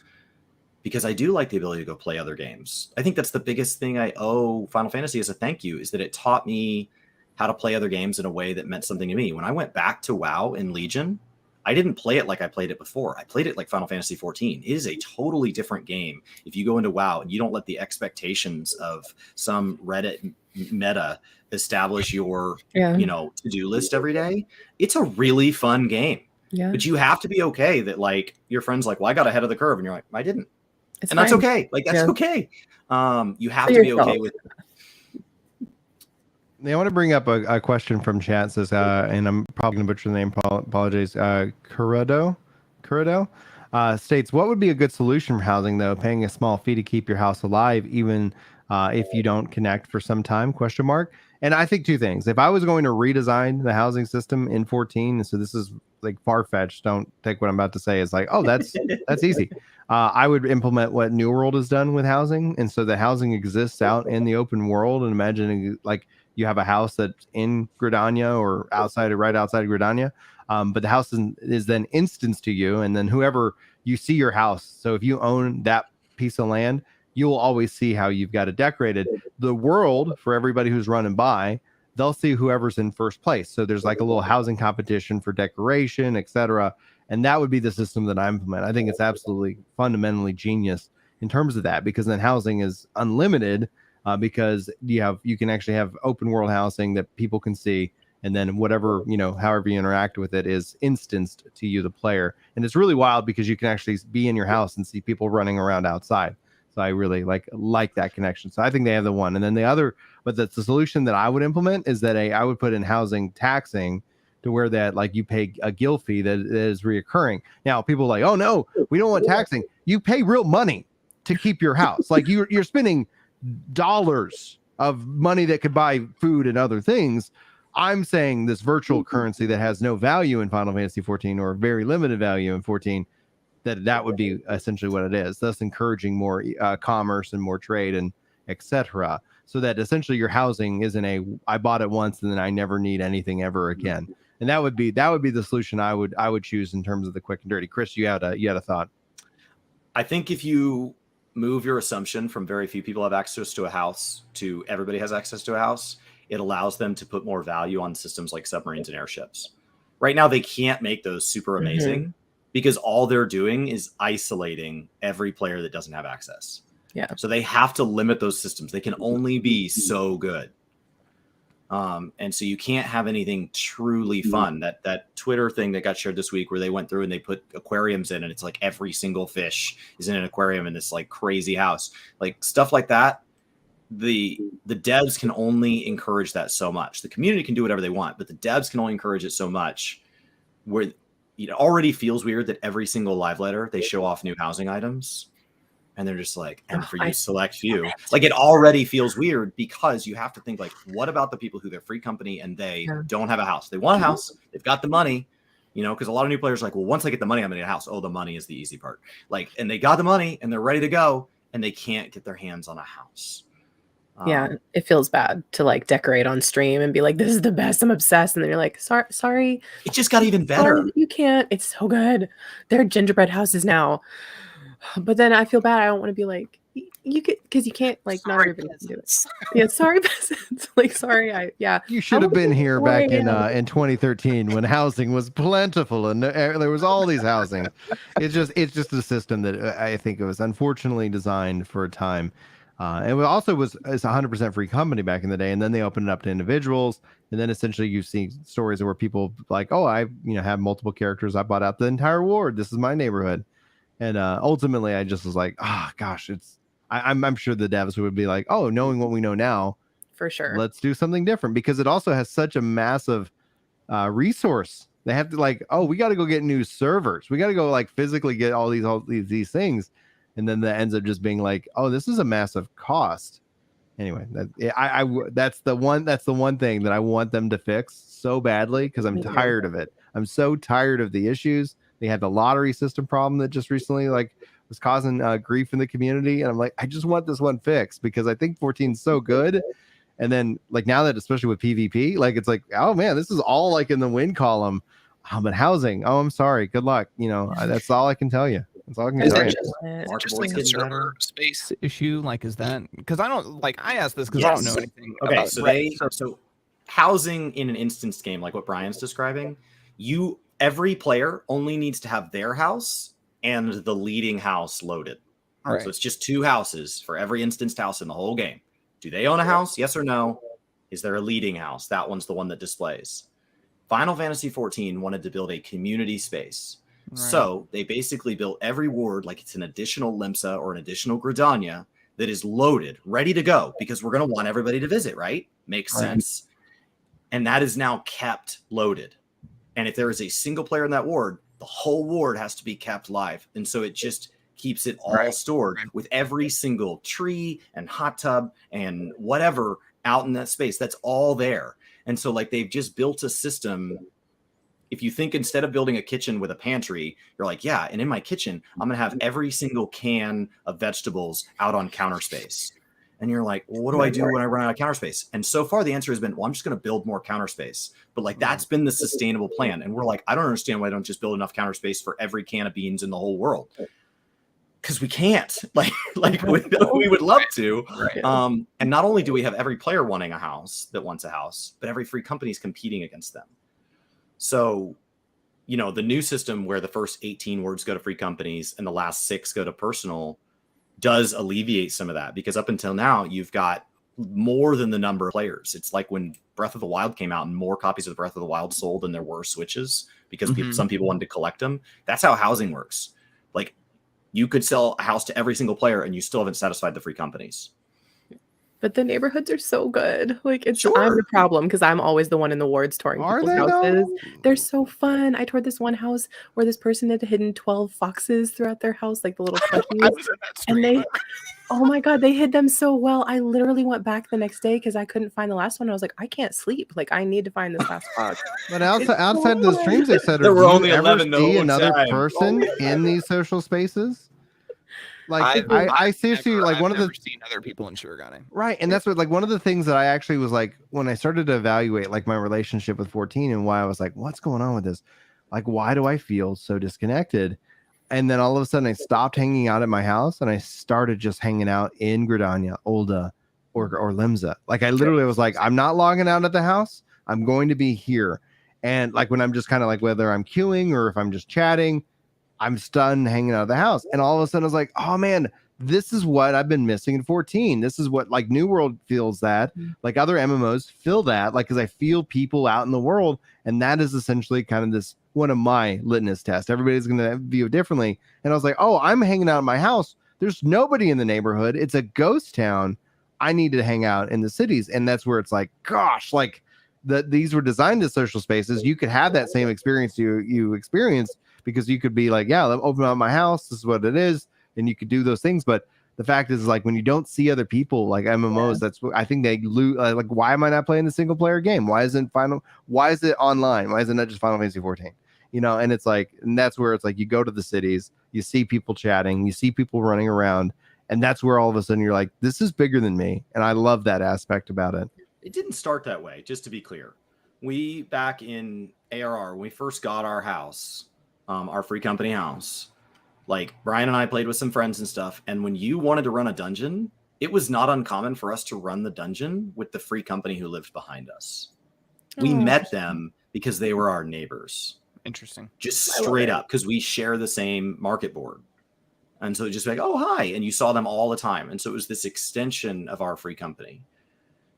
because I do like the ability to go play other games. I think that's the biggest thing I owe Final Fantasy as a thank you, is that it taught me how to play other games in a way that meant something to me. When I went back to WoW in Legion, I didn't play it like I played it before. I played it like Final Fantasy XIV. It is a totally different game. If you go into WoW and you don't let the expectations of some Reddit meta establish your, to-do list every day, it's a really fun game. Yeah. But you have to be okay that like your friend's like, well, I got ahead of the curve. And you're like, I didn't. And that's okay. Like, that's okay. You have to be okay with it. I want to bring up a question from chat. It says, and I'm probably going to butcher the name. Apologies. Curado states, what would be a good solution for housing, though? Paying a small fee to keep your house alive, even if you don't connect for some time? ? And I think 2 things. If I was going to redesign the housing system in 14, so this is like far-fetched, don't take what I'm about to say as like, oh, that's easy. I would implement what New World has done with housing. And so the housing exists out in the open world, and imagining like you have a house that's in Gridania or right outside of Gridania. But the house is then instanced to you, and then whoever you see your house. So if you own that piece of land, you will always see how you've got it decorated. The world, for everybody who's running by, they'll see whoever's in first place. So there's like a little housing competition for decoration, etc. And that would be the system that I implement. I think it's absolutely fundamentally genius in terms of that, because then housing is unlimited, because you can actually have open world housing that people can see, and then whatever, however you interact with it is instanced to you, the player. And it's really wild because you can actually be in your house and see people running around outside. So I really like that connection. So I think they have the one. And then the other, but the solution that I would implement is that I would put in housing taxing, to where that like you pay a guild fee that is reoccurring. Now people are like, oh no, we don't want taxing. You pay real money to keep your house. Like you're spending dollars of money that could buy food and other things. I'm saying this virtual currency that has no value in Final Fantasy 14, or very limited value in 14, that would be essentially what it is, thus encouraging more commerce and more trade and etc. So that essentially your housing isn't I bought it once and then I never need anything ever again. And that would be the solution I would choose in terms of the quick and dirty. Chris, you had a thought. I think if you move your assumption from very few people have access to a house to everybody has access to a house, it allows them to put more value on systems like submarines and airships. Right now, they can't make those super amazing because all they're doing is isolating every player that doesn't have access. Yeah. So they have to limit those systems. They can only be so good. And so you can't have anything truly fun. That Twitter thing that got shared this week where they went through and they put aquariums in, and it's like every single fish is in an aquarium in this like crazy house, like stuff like that. The devs can only encourage that so much. The community can do whatever they want, but the devs can only encourage it so much, where it already feels weird that every single live letter they show off new housing items. And they're just like, and for you select few, like it already feels weird, because you have to think like, what about the people who they're free company and they don't have a house? They want a house. They've got the money, because a lot of new players are like, well, once I get the money, I'm going to get a house. Oh, the money is the easy part. Like, and they got the money and they're ready to go and they can't get their hands on a house. Yeah, it feels bad to like decorate on stream and be like, "This is the best. I'm obsessed," and then you're like, "Sorry, it just got even sorry better. that you can't. It's so good. There are gingerbread houses now." But then I feel bad. I don't want to be like, you could, because you can't, like, not Sorry, everybody can do it. peasants. Yeah, sorry, peasants. Like, sorry, You should have wanna been be here back in 4 a.m. 2013 when housing was plentiful and there was all these housing. It's just a system that I think it was unfortunately designed for a time. It was it's 100% free company back in the day, and then they opened it up to individuals, and then essentially you see stories where people like, oh, I have multiple characters. I bought out the entire ward. This is my neighborhood, and ultimately I just was like, oh gosh, I'm sure the devs would be like, oh, knowing what we know now, For sure. let's do something different, because it also has such a massive resource. They have to like, oh, we got to go get new servers. We got to go like physically get all these things. And then that ends up just being like, oh, this is a massive cost. Anyway, that's the one thing that I want them to fix so badly, because I'm tired of it. I'm so tired of the issues. They had the lottery system problem that just recently like was causing grief in the community, and I'm like, I just want this one fixed, because I think 14 is so good. And then like now that, especially with PvP, like it's like, oh man, this is all like in the win column. But housing, oh, I'm sorry, good luck. That's all I can tell you. That's all I can Is tell it you. just like a server space issue? Like, is that because I don't like? I asked this because I don't know anything. Okay, about so housing in an instance game, like what Brian's describing, every player only needs to have their house and the leading house loaded. Right. So it's just 2 houses for every instanced house in the whole game. Do they own a house? Yes or no? Is there a leading house? That one's the one that displays. Final Fantasy XIV wanted to build a community space. Right. So they basically built every ward like it's an additional Limsa or an additional Gridania that is loaded, ready to go, because we're going to want everybody to visit, right? Makes sense. And that is now kept loaded. And if there is a single player in that ward, the whole ward has to be kept live. And so it just keeps it all stored with every single tree and hot tub and whatever out in that space. That's all there. And so like they've just built a system. If you think instead of building a kitchen with a pantry, you're like, yeah, and in my kitchen, I'm going to have every single can of vegetables out on counter space. And you're like, well, what do I do when I run out of counter space? And so far the answer has been, well, I'm just going to build more counter space. But like, that's been the sustainable plan. And we're like, I don't understand why I don't just build enough counter space for every can of beans in the whole world. Because we can't. Like we would love to. And not only do we have every player wanting a house that wants a house, but every free company is competing against them. So, the new system where the first 18 words go to free companies and the last 6 go to personal does alleviate some of that, because up until now, you've got more than the number of players. It's like when Breath of the Wild came out and more copies of Breath of the Wild sold than there were Switches, because some people wanted to collect them. That's how housing works. Like, you could sell a house to every single player and you still haven't satisfied the free companies. But the neighborhoods are so good. Like, I'm the problem, because I'm always the one in the wards touring people's houses. They're so fun. I toured this one house where this person had hidden 12 foxes throughout their house, like the little plushies. And oh my God, they hid them so well. I literally went back the next day because I couldn't find the last one. I was like, I can't sleep. Like, I need to find this last fox. But outside the streams, etc., there were only 11 see another person in these social spaces. Like I seriously like one of the seen other people in Shurigane. Right, and that's what like one of the things that I actually was like when I started to evaluate like my relationship with 14 and why I was like, what's going on with this? Like, why do I feel so disconnected? And then all of a sudden I stopped hanging out at my house and I started just hanging out in Gridania, Ul'dah, or Limsa. Like I literally was like, I'm not logging out at the house. I'm going to be here. And like when I'm just kind of like whether I'm queuing or if I'm just chatting, I'm stunned hanging out of the house. And all of a sudden I was like, oh man, this is what I've been missing in 14. This is what like New World feels that, like other MMOs feel that, like, because I feel people out in the world. And that is essentially kind of this one of my litmus tests. Everybody's going to view it differently. And I was like, oh, I'm hanging out in my house. There's nobody in the neighborhood. It's a ghost town. I need to hang out in the cities. And that's where it's like, gosh, like these were designed as social spaces. You could have that same experience you experienced, because you could be like, yeah, let me open up my house. This is what it is. And you could do those things. But the fact is, like, when you don't see other people, like MMOs, that's what I think they lose. Like, why am I not playing the single player game? Why is it online? Why is it not just Final Fantasy 14? And it's like, and that's where it's like, you go to the cities, you see people chatting, you see people running around, And that's where all of a sudden you're like, this is bigger than me. And I love that aspect about it. It didn't start that way, just to be clear. We, back in ARR, when we first got our house, our free company house, like Brian and I played with some friends and stuff. And when you wanted to run a dungeon, it was not uncommon for us to run the dungeon with the free company who lived behind us. We met them because they were our neighbors. Interesting. Just straight up, because we share the same market board. And so just like, oh, hi. And you saw them all the time. And so it was this extension of our free company.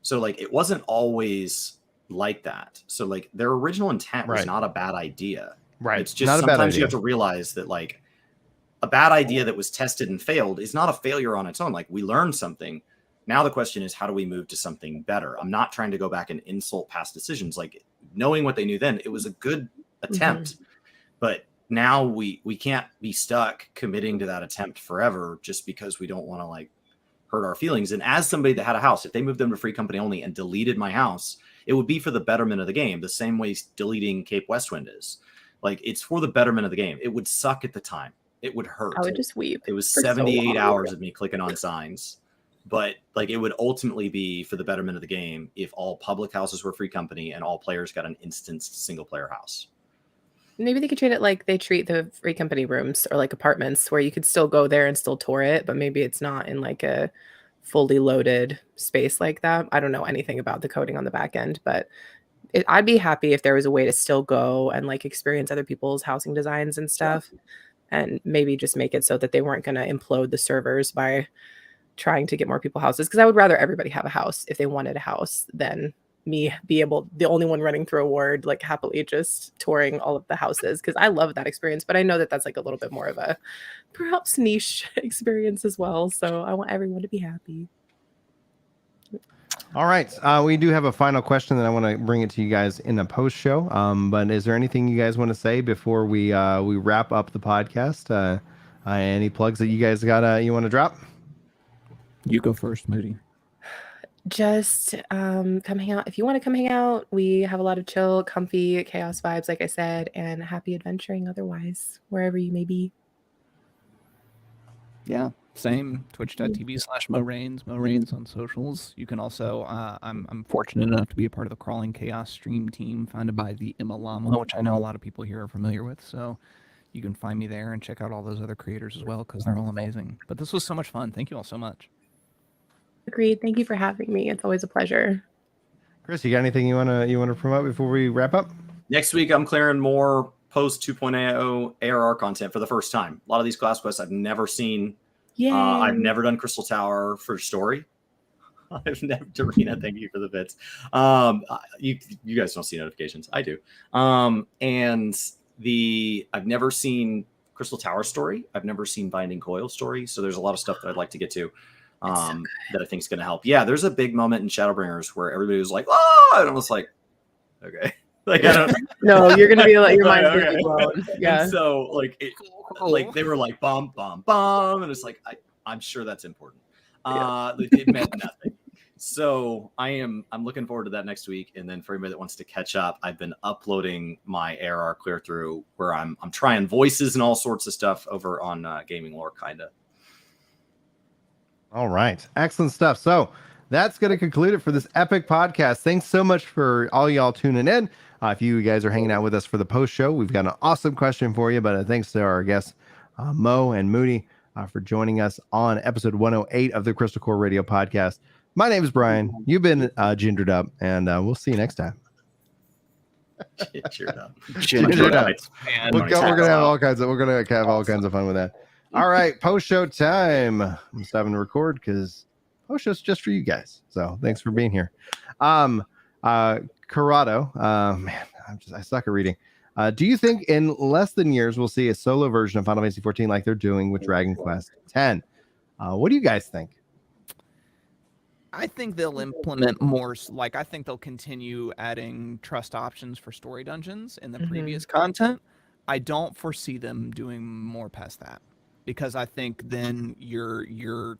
So like, it wasn't always like that. So like their original intent was not a bad idea. Right. It's just sometimes you have to realize that like a bad idea that was tested and failed is not a failure on its own. Like we learned something. Now the question is, how do we move to something better? I'm not trying to go back and insult past decisions. Like knowing what they knew then, it was a good attempt. But now we can't be stuck committing to that attempt forever just because we don't want to like hurt our feelings. And as somebody that had a house, if they moved them to free company only and deleted my house, it would be for the betterment of the game, the same way deleting Cape Westwind is. Like it's for the betterment of the game. It would suck at the time. It would hurt. I would just weep. It was 78 hours of me clicking on signs. But like it would ultimately be for the betterment of the game if all public houses were free company and all players got an instanced single player house. Maybe they could treat it like they treat the free company rooms or like apartments where you could still go there and still tour it, but maybe it's not in like a fully loaded space like that. I don't know anything about the coding on the back end, but I'd be happy if there was a way to still go and like experience other people's housing designs and stuff. And maybe just make it so that they weren't going to implode the servers by trying to get more people houses. Because I would rather everybody have a house if they wanted a house than me be the only one running through a ward, like happily just touring all of the houses. Because I love that experience, but I know that that's like a little bit more of a perhaps niche experience as well. So I want everyone to be happy. All right. We do have a final question that I want to bring it to you guys in a post show. But is there anything you guys want to say before we wrap up the podcast? Any plugs that you guys you want to drop? You go first, Moody. Just come hang out. If you want to come hang out, we have a lot of chill, comfy chaos vibes, like I said, and happy adventuring otherwise, wherever you may be. Yeah, same. Twitch.tv/MoRanes, MoRanes on socials. You can also, I'm fortunate enough to be a part of the Crawling Chaos stream team founded by the Emma Llama, which I know a lot of people here are familiar with. So you can find me there and check out all those other creators as well because they're all amazing. But this was so much fun. Thank you all so much. Agreed. Thank you for having me. It's always a pleasure. Chris, you got anything you want to promote before we wrap up? Next week, I'm clearing more post 2.0 ARR content for the first time. A lot of these class quests I've never seen. I've never done Crystal Tower for story. I've never, Darina, thank you for the bits. You guys don't see notifications. I do. And I've never seen Crystal Tower story. I've never seen Binding Coil story. So there's a lot of stuff that I'd like to get to that I think is going to help. Yeah, there's a big moment in Shadowbringers where everybody was like, oh, and I was like, okay. Like, I don't No, you're going to be like, your mind's going to be blown. Yeah. And so like, like they were like, bomb, bomb, bomb. And it's like, I'm sure that's important. It meant nothing. So I'm looking forward to that next week. And then for anybody that wants to catch up, I've been uploading my ARR clear through where I'm trying voices and all sorts of stuff over on Gaming Lore, kinda. All right. Excellent stuff. So that's going to conclude it for this epic podcast. Thanks so much for all y'all tuning in. If you guys are hanging out with us for the post show, we've got an awesome question for you. But thanks to our guests, Mo and Moody, for joining us on episode 108 of the Crystal Core Radio podcast. My name is Brian. You've been gingered up, and we'll see you next time. Gingered up. Gingered up. We're gonna have all kinds of fun with that. All right, post show time. I'm stopping to record because post show's just for you guys. So thanks for being here. Corrado, man, I suck at reading. Do you think in less than years we'll see a solo version of Final Fantasy XIV like they're doing with Dragon Quest X? What do you guys think? I think they'll implement more, like I think they'll continue adding trust options for story dungeons in the previous content. I don't foresee them doing more past that because I think then you're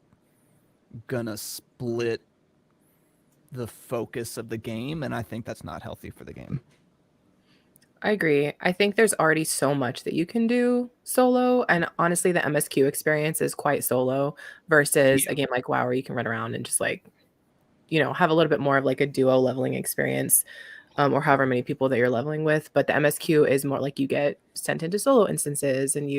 gonna split the focus of the game, and I think that's not healthy for the game. I agree. I think there's already so much that you can do solo, and honestly, the MSQ experience is quite solo versus Yeah. a game like WoW where you can run around and just like, have a little bit more of like a duo leveling experience, or however many people that you're leveling with. But the MSQ is more like you get sent into solo instances and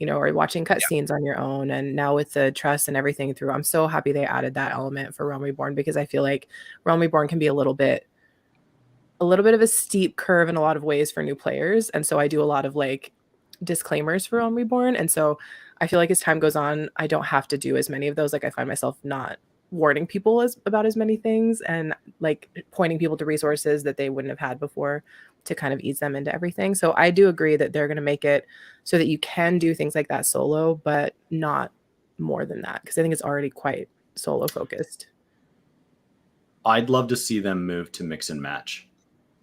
are watching cutscenes on your own. And now with the trust and everything through, I'm so happy they added that element for Realm Reborn, because I feel like Realm Reborn can be a little bit of a steep curve in a lot of ways for new players. And so I do a lot of like disclaimers for Realm Reborn. And so I feel like as time goes on, I don't have to do as many of those. Like I find myself not warning people about as many things and like pointing people to resources that they wouldn't have had before to kind of ease them into everything. So I do agree that they're going to make it so that you can do things like that solo, but not more than that, because I think it's already quite solo focused. I'd love to see them move to mix and match.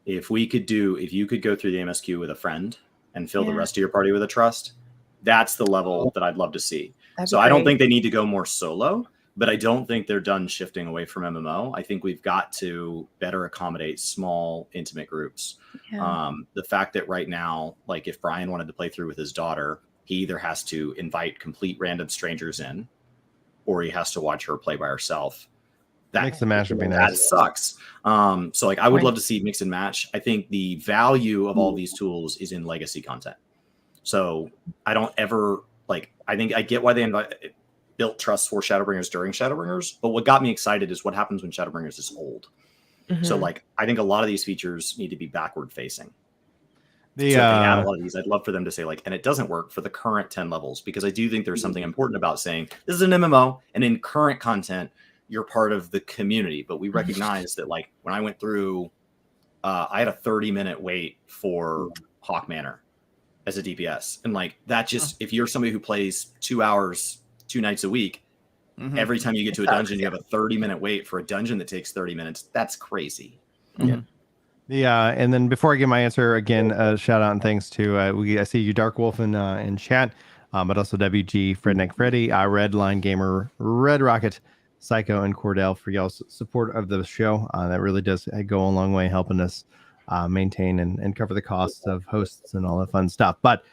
If you could go through the MSQ with a friend and fill the rest of your party with a trust, that's the level that I'd love to see. So I don't think they need to go more solo, but I don't think they're done shifting away from MMO. I think we've got to better accommodate small, intimate groups. Yeah. The fact that right now, like if Brian wanted to play through with his daughter, he either has to invite complete random strangers in, or he has to watch her play by herself. Mix and match would be That nice. sucks. So like I would love to see mix and match. I think the value of all these tools is in legacy content. So I don't ever I think I get why they built trust for Shadowbringers during Shadowbringers, but what got me excited is what happens when Shadowbringers is old. Mm-hmm. So I think a lot of these features need to be backward facing. The, so if they add a lot of these, I'd love for them to say and it doesn't work for the current 10 levels, because I do think there's something important about saying this is an MMO and in current content, you're part of the community. But we recognize that when I went through, I had a 30-minute wait for Hawk Manor as a DPS. And that just, if you're somebody who plays 2 hours, 2 nights a week, every time you get to a dungeon, you have a 30-minute wait for a dungeon that takes 30 minutes. That's crazy. Yeah. Yeah, and then before I give my answer again, shout out and thanks to I see you, Dark Wolf, in chat, but also WG, Fredneck Freddy, Redline Gamer, Red Rocket, Psycho, and Cordell for y'all's support of the show. That really does go a long way helping us maintain and cover the costs of hosts and all that fun stuff. But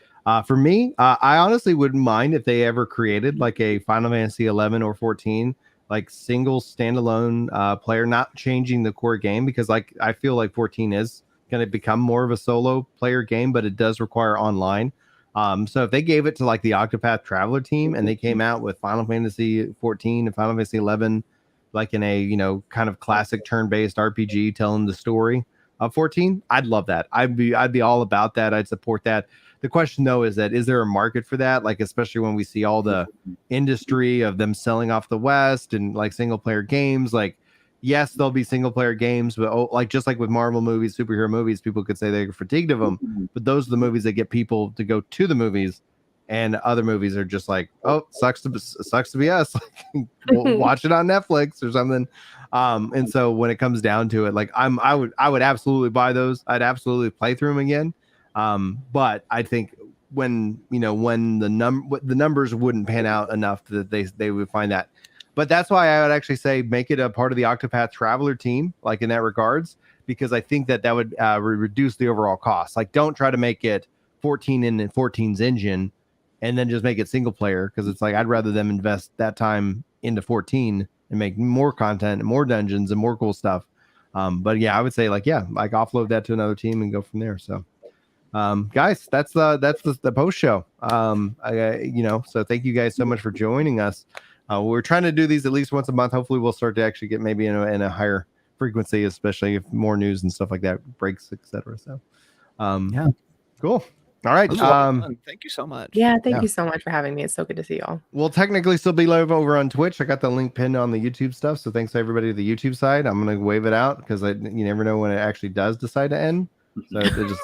for me, I honestly wouldn't mind if they ever created like a Final Fantasy 11 or 14 single standalone player, not changing the core game, because I feel like 14 is going to become more of a solo player game, but it does require online. So if they gave it to the Octopath Traveler team and they came out with Final Fantasy 14 and Final Fantasy 11 in a kind of classic turn-based RPG telling the story of 14, I'd love that. I'd be all about that. I'd support that. The question though is there a market for that? Especially when we see all the industry of them selling off the West and single player games. Yes, there'll be single player games, but just like with Marvel movies, superhero movies, people could say they're fatigued of them. But those are the movies that get people to go to the movies, and other movies are just sucks to be us. We'll watch it on Netflix or something. And so when it comes down to it, I would absolutely buy those. I'd absolutely play through them again. But I think when the numbers wouldn't pan out enough that they would find that. But that's why I would actually say make it a part of the Octopath Traveler team, in that regards, because I think that would reduce the overall cost. Don't try to make it 14 in 14's engine and then just make it single player, because it's I'd rather them invest that time into 14 and make more content and more dungeons and more cool stuff. But yeah, I would say offload that to another team and go from there. So guys, that's the post show. So thank you guys so much for joining us. We're trying to do these at least once a month. Hopefully we'll start to actually get maybe in a higher frequency, especially if more news and stuff like that breaks, etc. So yeah, cool. All right. Thank you so much. Yeah, thank you so much for having me. It's so good to see y'all. We'll technically still be live over on Twitch. I got the link pinned on the YouTube stuff. So thanks to everybody to the YouTube side. I'm gonna wave it out because you never know when it actually does decide to end. So it just